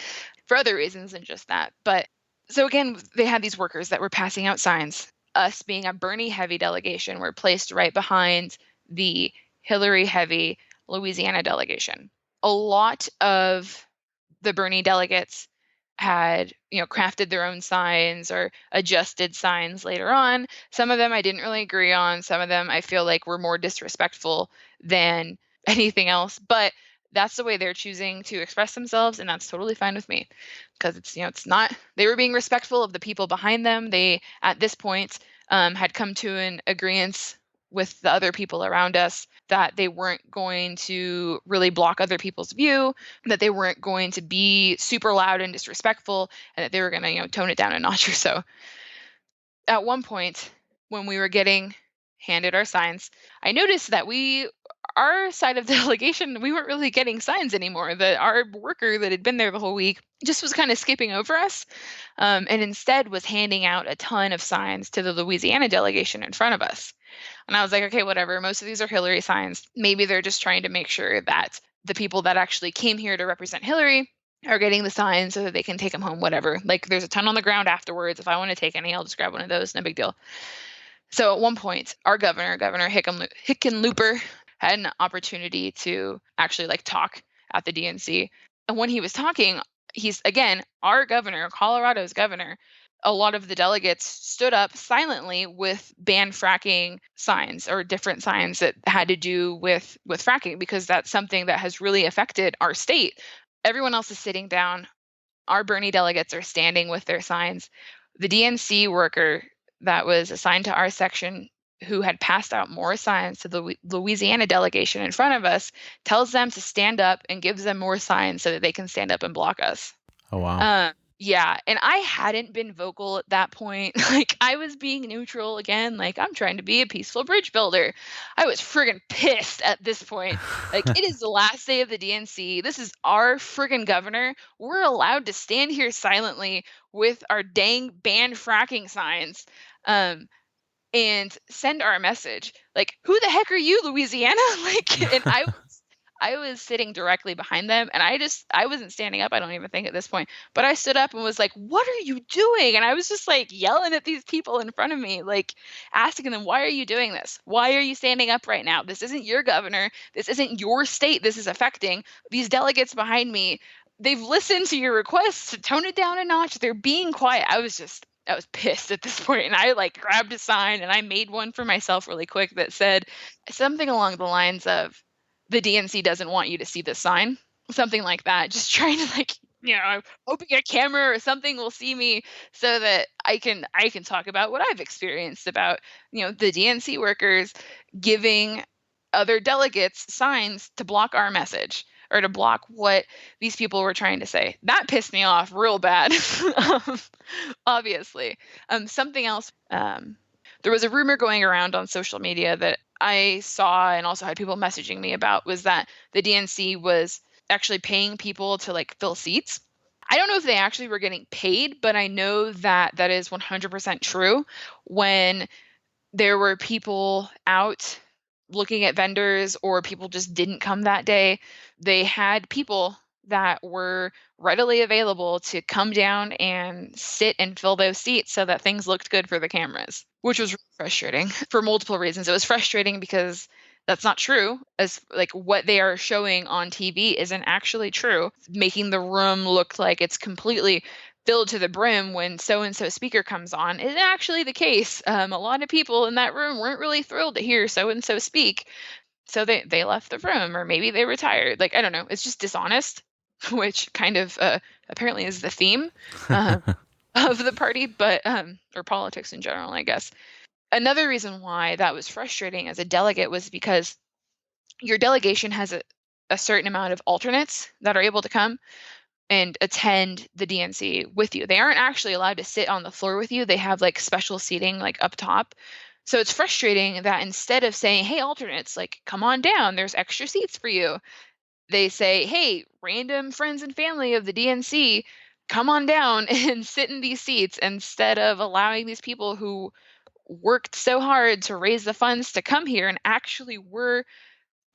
Speaker 2: for other reasons than just that. But so again, they had these workers that were passing out signs. us being a Bernie heavy delegation were placed right behind the Hillary heavy Louisiana delegation. A lot of the Bernie delegates had, crafted their own signs or adjusted signs later on. Some of them I didn't really agree on. Some of them I feel like were more disrespectful than anything else. But that's the way they're choosing to express themselves, and that's totally fine with me, because it's not. They were being respectful of the people behind them. They, at this point, had come to an agreement with the other people around us that they weren't going to really block other people's view, that they weren't going to be super loud and disrespectful, and that they were going to, tone it down a notch or so. At one point, when we were getting handed our signs, I noticed that our side of the delegation, we weren't really getting signs anymore. That our worker that had been there the whole week just was kind of skipping over us, and instead was handing out a ton of signs to the Louisiana delegation in front of us. And I was like, okay, whatever. Most of these are Hillary signs. Maybe they're just trying to make sure that the people that actually came here to represent Hillary are getting the signs so that they can take them home, whatever. Like, there's a ton on the ground afterwards. If I want to take any, I'll just grab one of those. No big deal. So at one point, our Governor Hickenlooper, had an opportunity to actually talk at the DNC. And when he was talking, he's, again, our governor, Colorado's governor. A lot of the delegates stood up silently with ban fracking signs or different signs that had to do with fracking, because that's something that has really affected our state. Everyone else is sitting down. Our Bernie delegates are standing with their signs. The DNC worker that was assigned to our section, who had passed out more signs to the Louisiana delegation in front of us, tells them to stand up and gives them more signs so that they can stand up and block us.
Speaker 1: Oh, wow.
Speaker 2: Yeah. And I hadn't been vocal at that point. I was being neutral again. I'm trying to be a peaceful bridge builder. I was friggin' pissed at this point. It is the last day of the DNC. This is our friggin' governor. We're allowed to stand here silently with our dang ban fracking signs. And send our message. Who the heck are you, Louisiana? And I was sitting directly behind them, and I wasn't standing up, I don't even think, at this point, but I stood up and was like, what are you doing? And I was just yelling at these people in front of me, asking them, why are you doing this? Why are you standing up right now? This isn't your governor. This isn't your state. This is affecting these delegates behind me. They've listened to your requests to tone it down a notch. They're being quiet. I was pissed at this point, and I grabbed a sign and I made one for myself really quick that said something along the lines of, the DNC doesn't want you to see this sign, something like that. Just trying to hoping a camera or something will see me so that I can talk about what I've experienced about, the DNC workers giving other delegates signs to block our message, or to block what these people were trying to say. That pissed me off real bad, obviously. Something else, there was a rumor going around on social media that I saw and also had people messaging me about, was that the DNC was actually paying people to fill seats. I don't know if they actually were getting paid, but I know that that is 100% true. When there were people out looking at vendors, or people just didn't come that day, they had people that were readily available to come down and sit and fill those seats so that things looked good for the cameras, which was really frustrating for multiple reasons. It was frustrating because that's not true, as what they are showing on TV isn't actually true, making the room look like it's completely filled to the brim when so-and-so speaker comes on isn't actually the case. A lot of people in that room weren't really thrilled to hear so-and-so speak, so they left the room, or maybe they retired. I don't know. It's just dishonest, which kind of apparently is the theme of the party, but or politics in general, I guess. Another reason why that was frustrating as a delegate was because your delegation has a certain amount of alternates that are able to come and attend the DNC with you. They aren't actually allowed to sit on the floor with you. They have special seating up top. So it's frustrating that instead of saying, hey, alternates, come on down, there's extra seats for you, they say, hey, random friends and family of the DNC, come on down and sit in these seats, instead of allowing these people who worked so hard to raise the funds to come here and actually were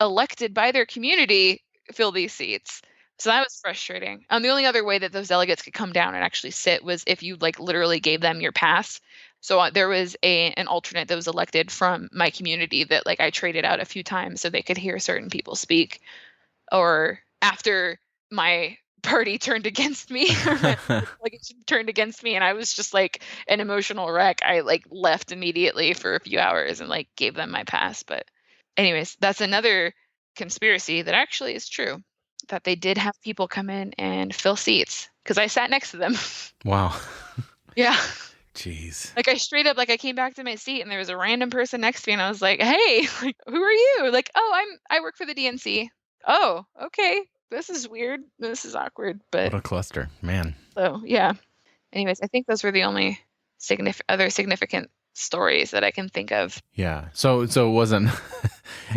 Speaker 2: elected by their community fill these seats. So that was frustrating. The only other way that those delegates could come down and actually sit was if you literally gave them your pass. So there was an alternate that was elected from my community that like I traded out a few times so they could hear certain people speak. Or after my party turned against me, or my delegation turned against me, and I was just like an emotional wreck, I like left immediately for a few hours and like gave them my pass. But anyways, that's another conspiracy that actually is true, that they did have people come in and fill seats because I sat next to them.
Speaker 1: Wow.
Speaker 2: Yeah.
Speaker 1: Jeez.
Speaker 2: Like I straight up, like I came back to my seat and there was a random person next to me and I was like, "Hey, like, who are you?" Like, "Oh, I work for the DNC." "Oh, okay. This is weird. This is awkward." But
Speaker 1: What a cluster, man.
Speaker 2: so, yeah. Anyways, I think those were the only other significant stories that I can think of.
Speaker 1: Yeah. So it wasn't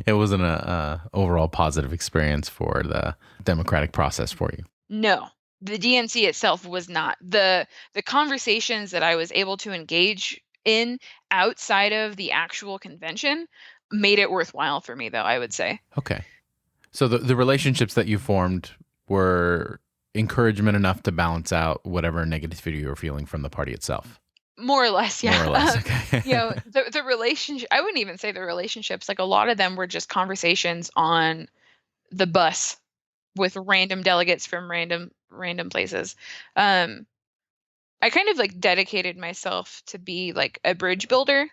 Speaker 1: it wasn't a overall positive experience for the democratic process for you.
Speaker 2: No. The DNC itself was not. The conversations that I was able to engage in outside of the actual convention made it worthwhile for me, though, I would say.
Speaker 1: Okay. So the relationships that you formed were encouragement enough to balance out whatever negativity you were feeling from the party itself.
Speaker 2: More or less, yeah.
Speaker 1: More or less, okay.
Speaker 2: The relationship, I wouldn't even say the relationships, like a lot of them were just conversations on the bus with random delegates from random places. I kind of like dedicated myself to be like a bridge builder.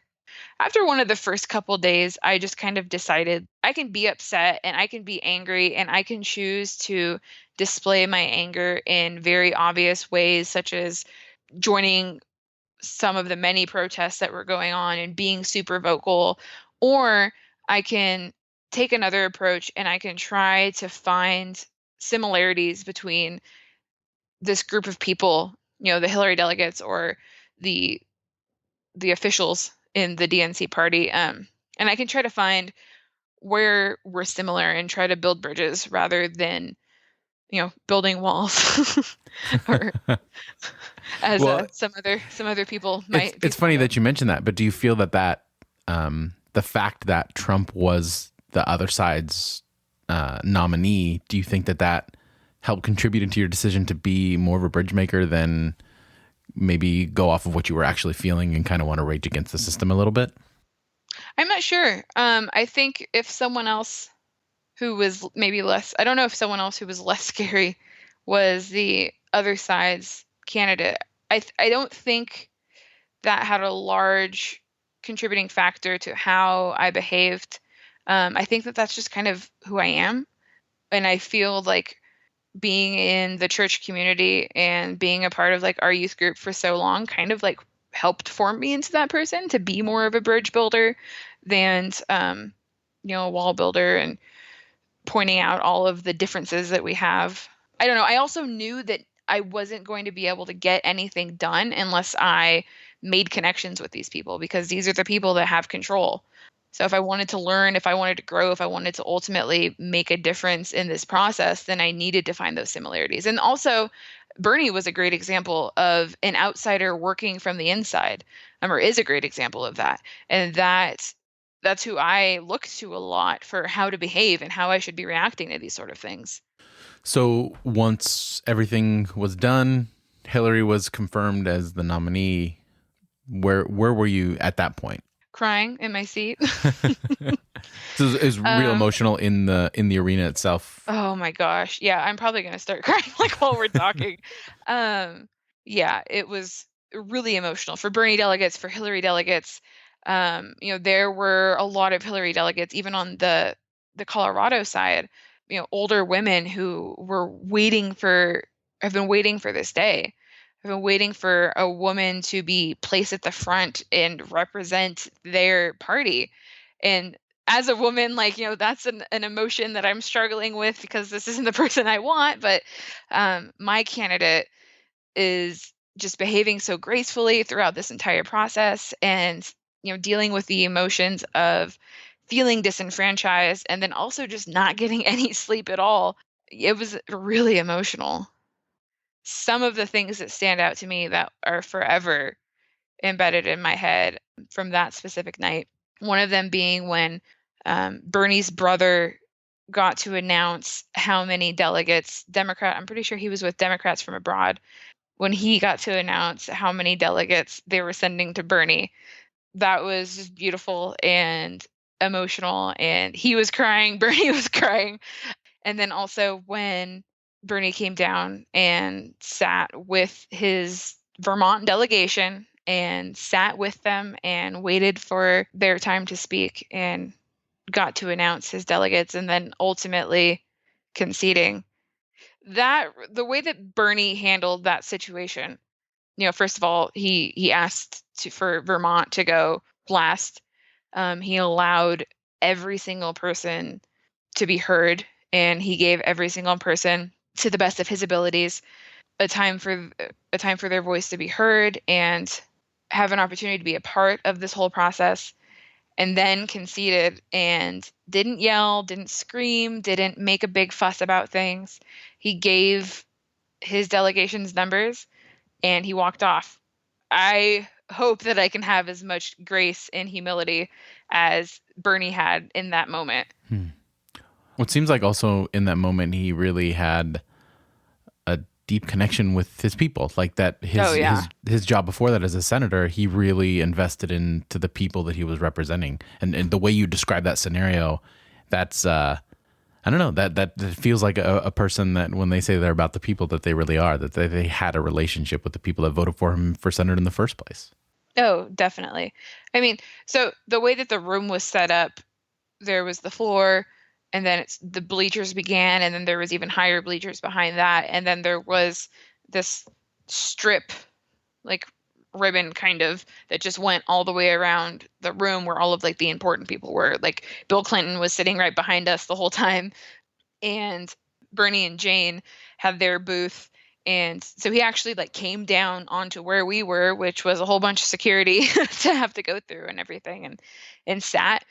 Speaker 2: After one of the first couple days, I just kind of decided I can be upset and I can be angry and I can choose to display my anger in very obvious ways, such as joining some of the many protests that were going on and being super vocal, or I can take another approach and I can try to find similarities between this group of people, the Hillary delegates or the officials in the DNC party, and I can try to find where we're similar and try to build bridges rather than building walls or as
Speaker 1: Well,
Speaker 2: some other people might.
Speaker 1: It's funny that you mentioned that, but do you feel that the fact that Trump was the other side's nominee, do you think that helped contribute into your decision to be more of a bridge maker than maybe go off of what you were actually feeling and kind of want to rage against the system a little bit?
Speaker 2: I'm not sure. I think if someone else who was maybe less, I don't know if someone else who was less scary was the other side's candidate. I don't think that had a large contributing factor to how I behaved. I think that that's just kind of who I am. And I feel like being in the church community and being a part of like our youth group for so long kind of like helped form me into that person to be more of a bridge builder than a wall builder and pointing out all of the differences that we have. I don't know. I also knew that I wasn't going to be able to get anything done unless I made connections with these people, because these are the people that have control. So if I wanted to learn, if I wanted to grow, if I wanted to ultimately make a difference in this process, then I needed to find those similarities. And also, Bernie was a great example of an outsider working from the inside, or is a great example of that. And that's who I look to a lot for how to behave and how I should be reacting to these sort of things.
Speaker 1: So once everything was done, Hillary was confirmed as the nominee. Where were you at that point?
Speaker 2: Crying in my seat.
Speaker 1: So it was real emotional in the arena itself.
Speaker 2: Oh my gosh. Yeah, I'm probably going to start crying like while we're talking. Yeah, it was really emotional for Bernie delegates, for Hillary delegates. There were a lot of Hillary delegates, even on the Colorado side, older women who have been waiting for this day. I've been waiting for a woman to be placed at the front and represent their party. And as a woman, that's an emotion that I'm struggling with because this isn't the person I want. But my candidate is just behaving so gracefully throughout this entire process and, dealing with the emotions of feeling disenfranchised and then also just not getting any sleep at all. It was really emotional. Some of the things that stand out to me that are forever embedded in my head from that specific night. One of them being when Bernie's brother got to announce how many delegates, I'm pretty sure he was with Democrats from abroad, when he got to announce how many delegates they were sending to Bernie. That was just beautiful and emotional, and he was crying, Bernie was crying. And then also when Bernie came down and sat with his Vermont delegation and sat with them and waited for their time to speak and got to announce his delegates and then ultimately conceding. That the way that Bernie handled that situation, first of all, he asked for Vermont to go last. He allowed every single person to be heard, and he gave every single person, to the best of his abilities, a time for their voice to be heard and have an opportunity to be a part of this whole process. And then conceded and didn't yell, didn't scream, didn't make a big fuss about things. He gave his delegation's numbers and he walked off. I hope that I can have as much grace and humility as Bernie had in that moment.
Speaker 1: Well, it seems like also in that moment, he really had a deep connection with his people. Like that, his job before that as a senator, he really invested into the people that he was representing. And the way you describe that scenario, that's, I don't know, that feels like a person that when they say they're about the people, that they really are, that they had a relationship with the people that voted for him for senator in the first place.
Speaker 2: Oh, definitely. I mean, so the way that the room was set up, there was the floor, and then the bleachers began, and then there was even higher bleachers behind that, and then there was this strip, like ribbon kind of, that just went all the way around the room where all of like the important people were. Like Bill Clinton was sitting right behind us the whole time, and Bernie and Jane had their booth. And so he actually like came down onto where we were, which was a whole bunch of security to have to go through and everything, and sat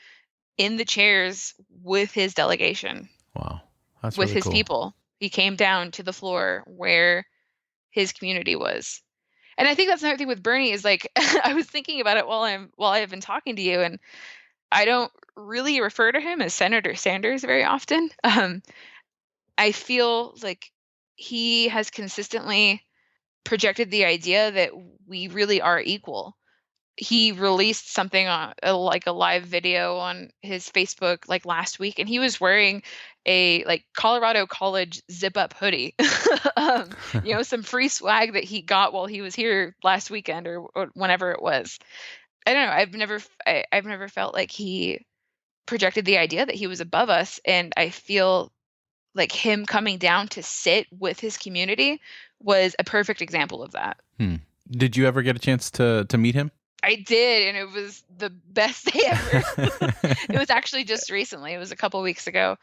Speaker 2: in the chairs with his delegation.
Speaker 1: Wow. That's
Speaker 2: with
Speaker 1: really
Speaker 2: his
Speaker 1: cool.
Speaker 2: people. He came down to the floor where his community was. And I think that's another thing with Bernie is like, I was thinking about it while I've been talking to you, and I don't really refer to him as Senator Sanders very often. I feel like he has consistently projected the idea that we really are equal. He released something on like a live video on his Facebook like last week, and he was wearing a like Colorado College zip up hoodie. Some free swag that he got while he was here last weekend or whenever it was. I don't know. I've never felt like he projected the idea that he was above us, and I feel like him coming down to sit with his community was a perfect example of that.
Speaker 1: Did you ever get a chance to meet him?
Speaker 2: I did, and it was the best day ever. It was actually just recently. It was a couple weeks ago.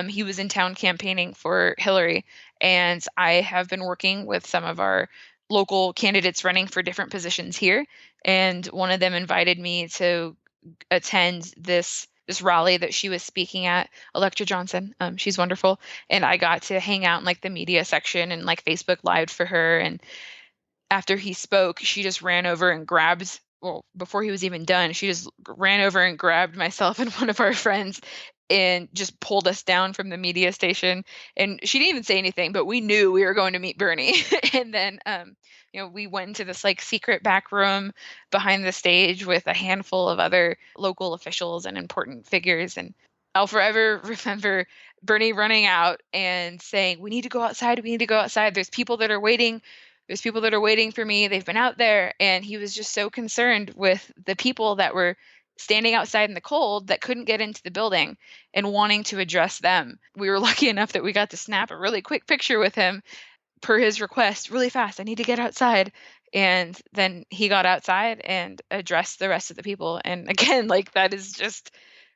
Speaker 2: He was in town campaigning for Hillary, and I have been working with some of our local candidates running for different positions here, and one of them invited me to attend this rally that she was speaking at, Electra Johnson. She's wonderful, and I got to hang out in like the media section and like Facebook Live for her. And after he spoke, she just ran over and grabbed, well, before he was even done, she just ran over and grabbed myself and one of our friends and just pulled us down from the media station. And she didn't even say anything, but we knew we were going to meet Bernie. And then, we went into this like secret back room behind the stage with a handful of other local officials and important figures. And I'll forever remember Bernie running out and saying, "We need to go outside. We need to go outside. There's people that are waiting. There's people that are waiting for me. They've been out there." And he was just so concerned with the people that were standing outside in the cold that couldn't get into the building and wanting to address them. We were lucky enough that we got to snap a really quick picture with him per his request, really fast. "I need to get outside." And then he got outside and addressed the rest of the people. And again, like that is just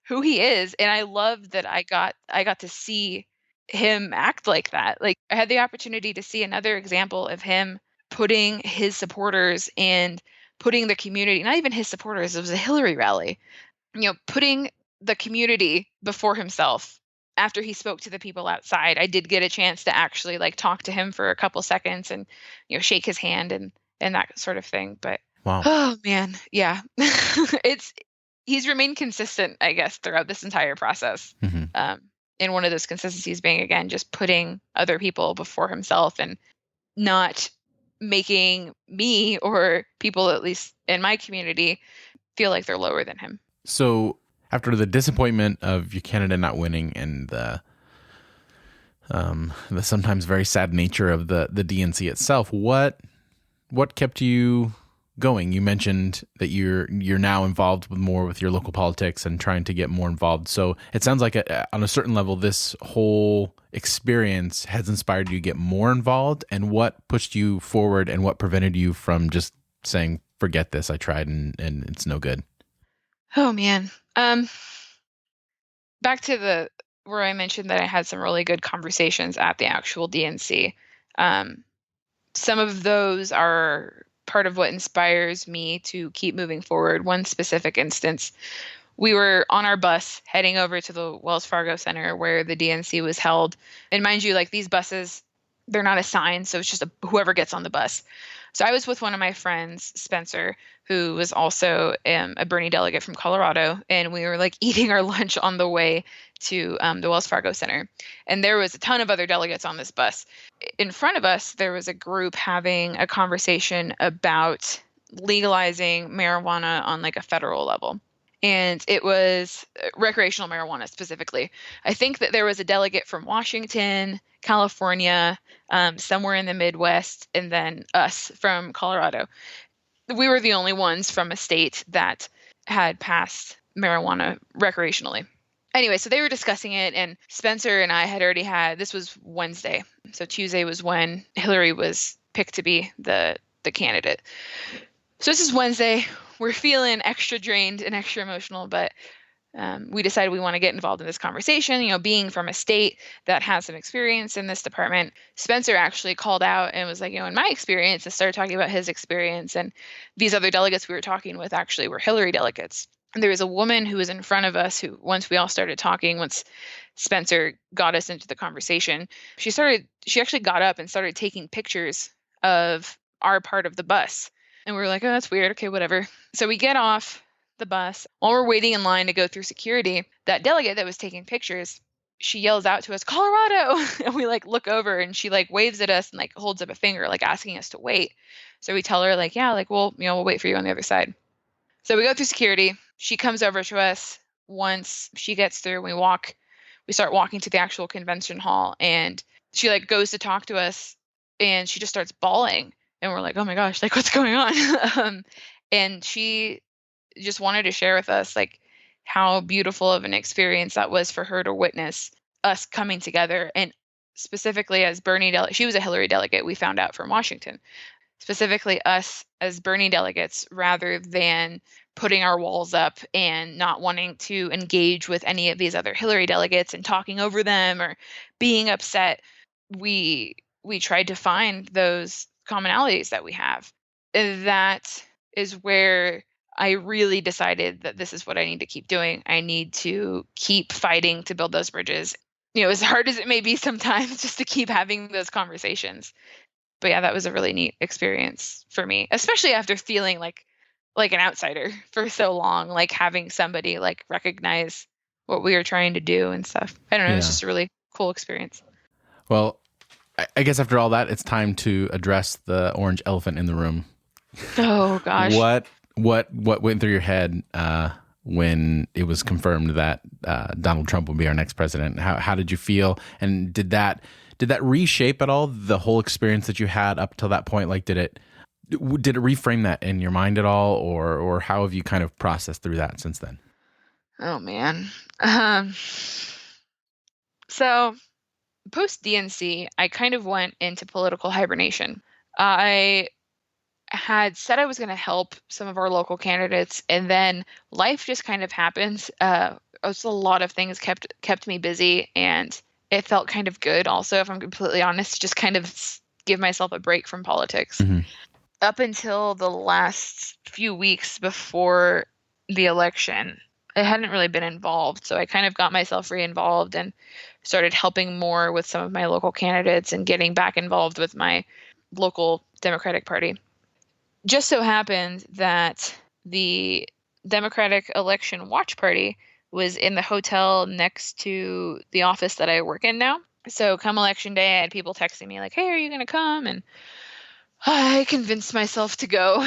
Speaker 2: who he is. And I love that I got to see him act like that. Like I had the opportunity to see another example of him putting his supporters and putting the community, not even his supporters, it was a Hillary rally, putting the community before himself. After he spoke to the people outside, I did get a chance to actually like talk to him for a couple seconds and, shake his hand and that sort of thing. But
Speaker 1: wow.
Speaker 2: Oh man, yeah. He's remained consistent, I guess, throughout this entire process.
Speaker 1: Mm-hmm.
Speaker 2: And one of those consistencies being, again, just putting other people before himself and not making me or people, at least in my community, feel like they're lower than him.
Speaker 1: So after the disappointment of your candidate not winning and the sometimes very sad nature of the DNC itself, what kept you going? You mentioned that you're now involved more with your local politics and trying to get more involved. So it sounds like on a certain level, this whole experience has inspired you to get more involved. And what pushed you forward and what prevented you from just saying, forget this, I tried and it's no good?
Speaker 2: Oh man. Back to where I mentioned that I had some really good conversations at the actual DNC. Some of those are part of what inspires me to keep moving forward. One specific instance, we were on our bus heading over to the Wells Fargo Center where the DNC was held. And mind you, like these buses, they're not assigned, so it's just whoever gets on the bus. So I was with one of my friends, Spencer, who was also a Bernie delegate from Colorado, and we were like eating our lunch on the way to the Wells Fargo Center. And there was a ton of other delegates on this bus. In front of us, there was a group having a conversation about legalizing marijuana on like a federal level. And it was recreational marijuana specifically. I think that there was a delegate from Washington, California, somewhere in the Midwest, and then us from Colorado. We were the only ones from a state that had passed marijuana recreationally. Anyway, so they were discussing it, and Spencer and I had already this was Wednesday. So Tuesday was when Hillary was picked to be the candidate. So this is Wednesday. We're feeling extra drained and extra emotional, but we decided we want to get involved in this conversation. You know, being from a state that has some experience in this department, Spencer actually called out and was like, you know, in my experience, and started talking about his experience. And these other delegates we were talking with actually were Hillary delegates. And there was a woman who was in front of us who, once we all started talking, once Spencer got us into the conversation, she actually got up and started taking pictures of our part of the bus. And we were like, oh, that's weird. Okay, whatever. So we get off the bus. While we're waiting in line to go through security, that delegate that was taking pictures, she yells out to us, Colorado. And we like look over and she like waves at us and like holds up a finger, like asking us to wait. So we tell her like, yeah, like, well, you know, we'll wait for you on the other side. So we go through security. She comes over to us. Once she gets through, we start walking to the actual convention hall, and she like goes to talk to us and she just starts bawling. And we're like, oh my gosh, like what's going on? And she just wanted to share with us like how beautiful of an experience that was for her to witness us coming together. And specifically as she was a Hillary delegate, we found out from Washington, specifically us as Bernie delegates, rather than putting our walls up and not wanting to engage with any of these other Hillary delegates and talking over them or being upset. We tried to find those commonalities that we have. That is where I really decided that this is what I need to keep doing. I need to keep fighting to build those bridges. You know, as hard as it may be sometimes, just to keep having those conversations. But yeah, that was a really neat experience for me, especially after feeling like an outsider for so long, like having somebody like recognize what we were trying to do and stuff. I don't know. Yeah. It was just a really cool experience.
Speaker 1: Well, I guess after all that, it's time to address the orange elephant in the room.
Speaker 2: Oh gosh.
Speaker 1: What went through your head when it was confirmed that Donald Trump would be our next president? How did you feel? And did that reshape at all the whole experience that you had up till that point? Like, did it reframe that in your mind at all, or how have you kind of processed through that since then?
Speaker 2: Oh man. So post DNC, I kind of went into political hibernation. I had said I was going to help some of our local candidates, and then life just kind of happens. A lot of things kept me busy, and it felt kind of good also, if I'm completely honest, just kind of give myself a break from politics. Mm-hmm. Up until the last few weeks before the election, I hadn't really been involved. So I kind of got myself re-involved and started helping more with some of my local candidates and getting back involved with my local Democratic Party. Just so happened that the Democratic Election Watch Party was in the hotel next to the office that I work in now. So come election day, I had people texting me like, hey, are you going to come? And I convinced myself to go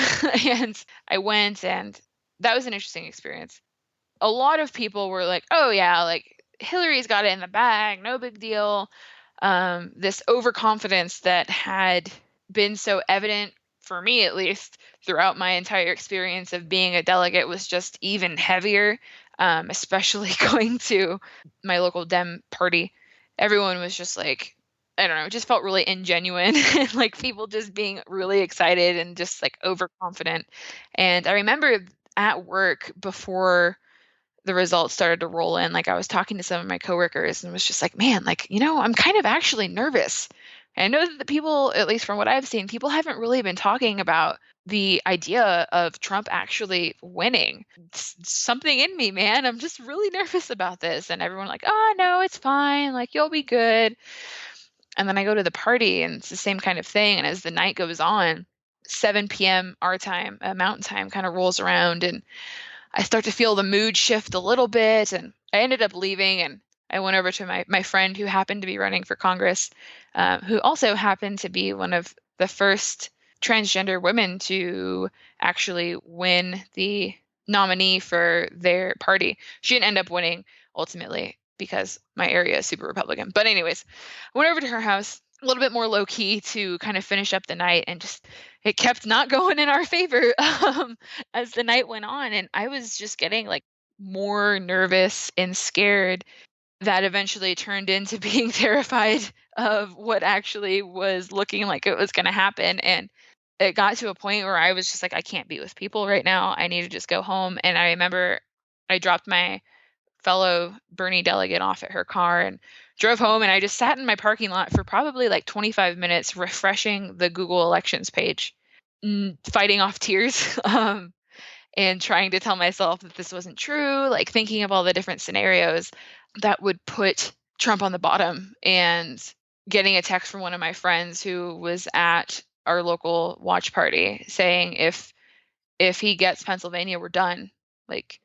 Speaker 2: and I went, and that was an interesting experience. A lot of people were like, oh yeah, like Hillary's got it in the bag, no big deal. This overconfidence that had been so evident for me, at least throughout my entire experience of being a delegate, was just even heavier, especially going to my local Dem party. Everyone was just like, I don't know, it just felt really ingenuine, like people just being really excited and just like overconfident. And I remember at work before the results started to roll in, like I was talking to some of my coworkers and was just like, man, like, I'm kind of actually nervous. And I know that the people, at least from what I've seen, people haven't really been talking about the idea of Trump actually winning. It's something in me, man. I'm just really nervous about this. And everyone like, oh no, it's fine. Like you'll be good. And then I go to the party and it's the same kind of thing. And as the night goes on, 7 p.m. our time, mountain time kind of rolls around, and I start to feel the mood shift a little bit, and I ended up leaving, and I went over to my friend who happened to be running for Congress, who also happened to be one of the first transgender women to actually win the nominee for their party. She didn't end up winning ultimately because my area is super Republican. But anyways, I went over to her house a little bit more low key to kind of finish up the night, and just it kept not going in our favor as the night went on, and I was just getting like more nervous and scared. That eventually turned into being terrified of what actually was looking like it was going to happen. And it got to a point where I was just like, I can't be with people right now. I need to just go home. And I remember I dropped my fellow Bernie delegate off at her car and drove home, and I just sat in my parking lot for probably like 25 minutes refreshing the Google Elections page, fighting off tears, and trying to tell myself that this wasn't true, like thinking of all the different scenarios that would put Trump on the bottom, and getting a text from one of my friends who was at our local watch party saying if he gets Pennsylvania, we're done. Like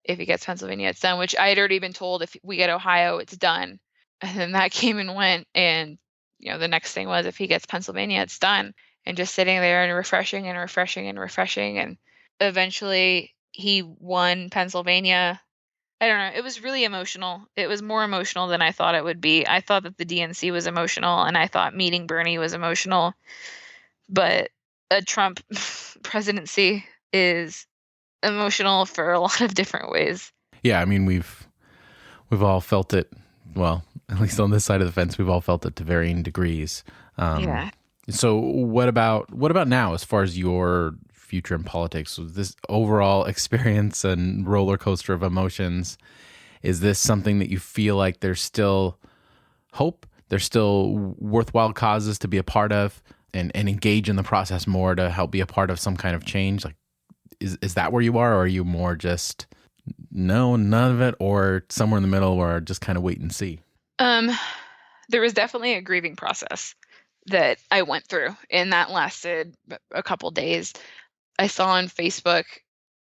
Speaker 2: if he gets Pennsylvania, it's done, which I had already been told if we get Ohio, it's done. And then that came and went. And, the next thing was if he gets Pennsylvania, it's done. And just sitting there and refreshing and refreshing and refreshing. And eventually he won Pennsylvania. I don't know. It was really emotional. It was more emotional than I thought it would be. I thought that the DNC was emotional, and I thought meeting Bernie was emotional. But a Trump presidency is emotional for a lot of different ways.
Speaker 1: Yeah, I mean we've all felt it. Well, at least on this side of the fence, we've all felt it to varying degrees.
Speaker 2: Yeah.
Speaker 1: So what about now, as far as your future in politics? So this overall experience and roller coaster of emotions, is this something that you feel like there's still hope? There's still worthwhile causes to be a part of and engage in the process more to help be a part of some kind of change? Like, is that where you are, or are you more just no, none of it, or somewhere in the middle where just kind of wait and see?
Speaker 2: There was definitely a grieving process that I went through, and that lasted a couple days. I saw on Facebook,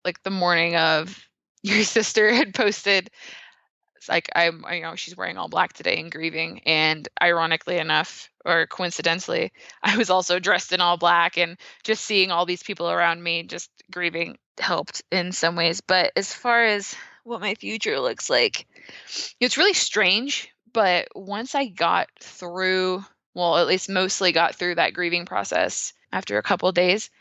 Speaker 2: like the morning of your sister had posted, it's like she's wearing all black today and grieving. And ironically enough, or coincidentally, I was also dressed in all black, and just seeing all these people around me just grieving helped in some ways. But as far as what my future looks like, it's really strange. But once I got through, well, at least mostly got through that grieving process after a couple of days,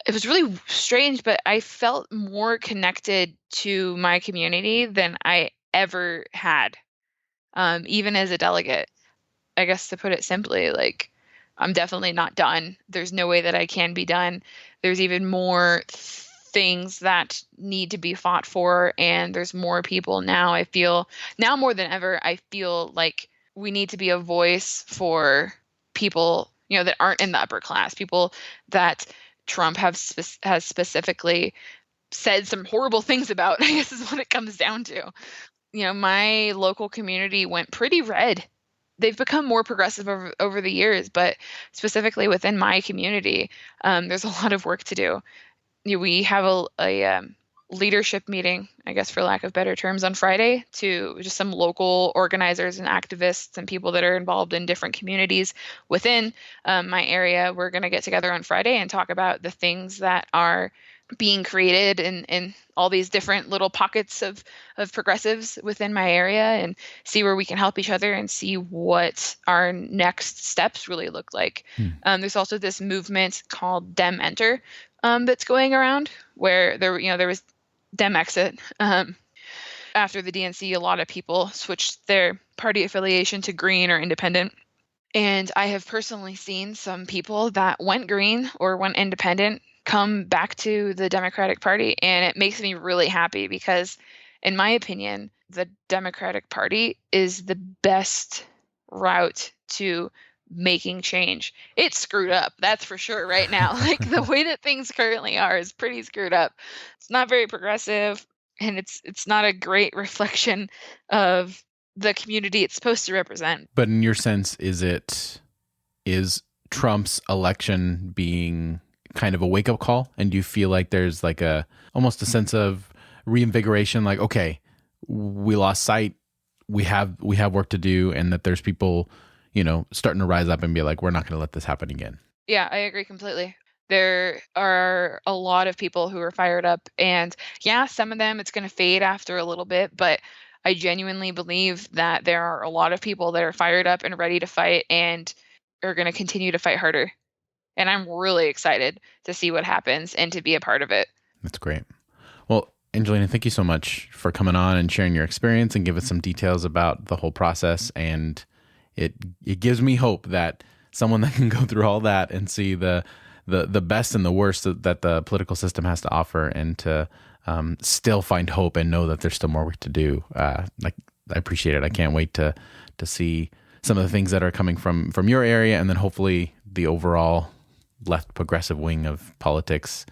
Speaker 2: it was really strange, but I felt more connected to my community than I ever had, even as a delegate. I guess to put it simply, like, I'm definitely not done. There's no way that I can be done. There's even more things that need to be fought for, and there's more people now. I feel now more than ever, I feel like we need to be a voice for people, that aren't in the upper class, people that Trump has specifically said some horrible things about, I guess is what it comes down to. My local community went pretty red. They've become more progressive over the years, but specifically within my community, there's a lot of work to do. We have leadership meeting, I guess for lack of better terms, on Friday to just some local organizers and activists and people that are involved in different communities within my area. We're going to get together on Friday and talk about the things that are being created in all these different little pockets of progressives within my area, and see where we can help each other and see what our next steps really look like. There's also this movement called Dem Enter that's going around, where there was Dem Exit. After the DNC, a lot of people switched their party affiliation to Green or Independent. And I have personally seen some people that went Green or went Independent come back to the Democratic Party. And it makes me really happy because, in my opinion, the Democratic Party is the best route to making change. It's screwed up, that's for sure right now. Like the way that things currently are is pretty screwed up. It's not very progressive, and it's not a great reflection of the community it's supposed to represent.
Speaker 1: But in your sense, is Trump's election being kind of a wake-up call? And do you feel like there's like almost a sense of reinvigoration, like, okay, we lost sight, we have work to do, and that there's people starting to rise up and be like, we're not going to let this happen again?
Speaker 2: Yeah, I agree completely. There are a lot of people who are fired up, and yeah, some of them it's going to fade after a little bit, but I genuinely believe that there are a lot of people that are fired up and ready to fight and are going to continue to fight harder. And I'm really excited to see what happens and to be a part of it.
Speaker 1: That's great. Well, Angelina, thank you so much for coming on and sharing your experience and give us some details about the whole process. And it gives me hope that someone that can go through all that and see the best and the worst that the political system has to offer, and to still find hope and know that there's still more work to do. I appreciate it. I can't wait to see some of the things that are coming from your area, and then hopefully the overall left progressive wing of politics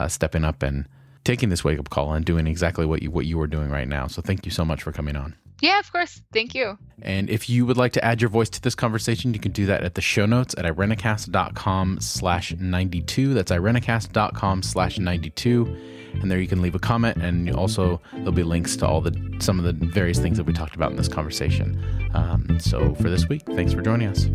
Speaker 1: stepping up and taking this wake-up call and doing exactly what you were doing right now. So thank you so much for coming on.
Speaker 2: Yeah, of course. Thank you.
Speaker 1: And if you would like to add your voice to this conversation, you can do that at the show notes at irenacast.com/92. That's irenacast.com/92. And there you can leave a comment, and also there'll be links to some of the various things that we talked about in this conversation. So for this week, thanks for joining us.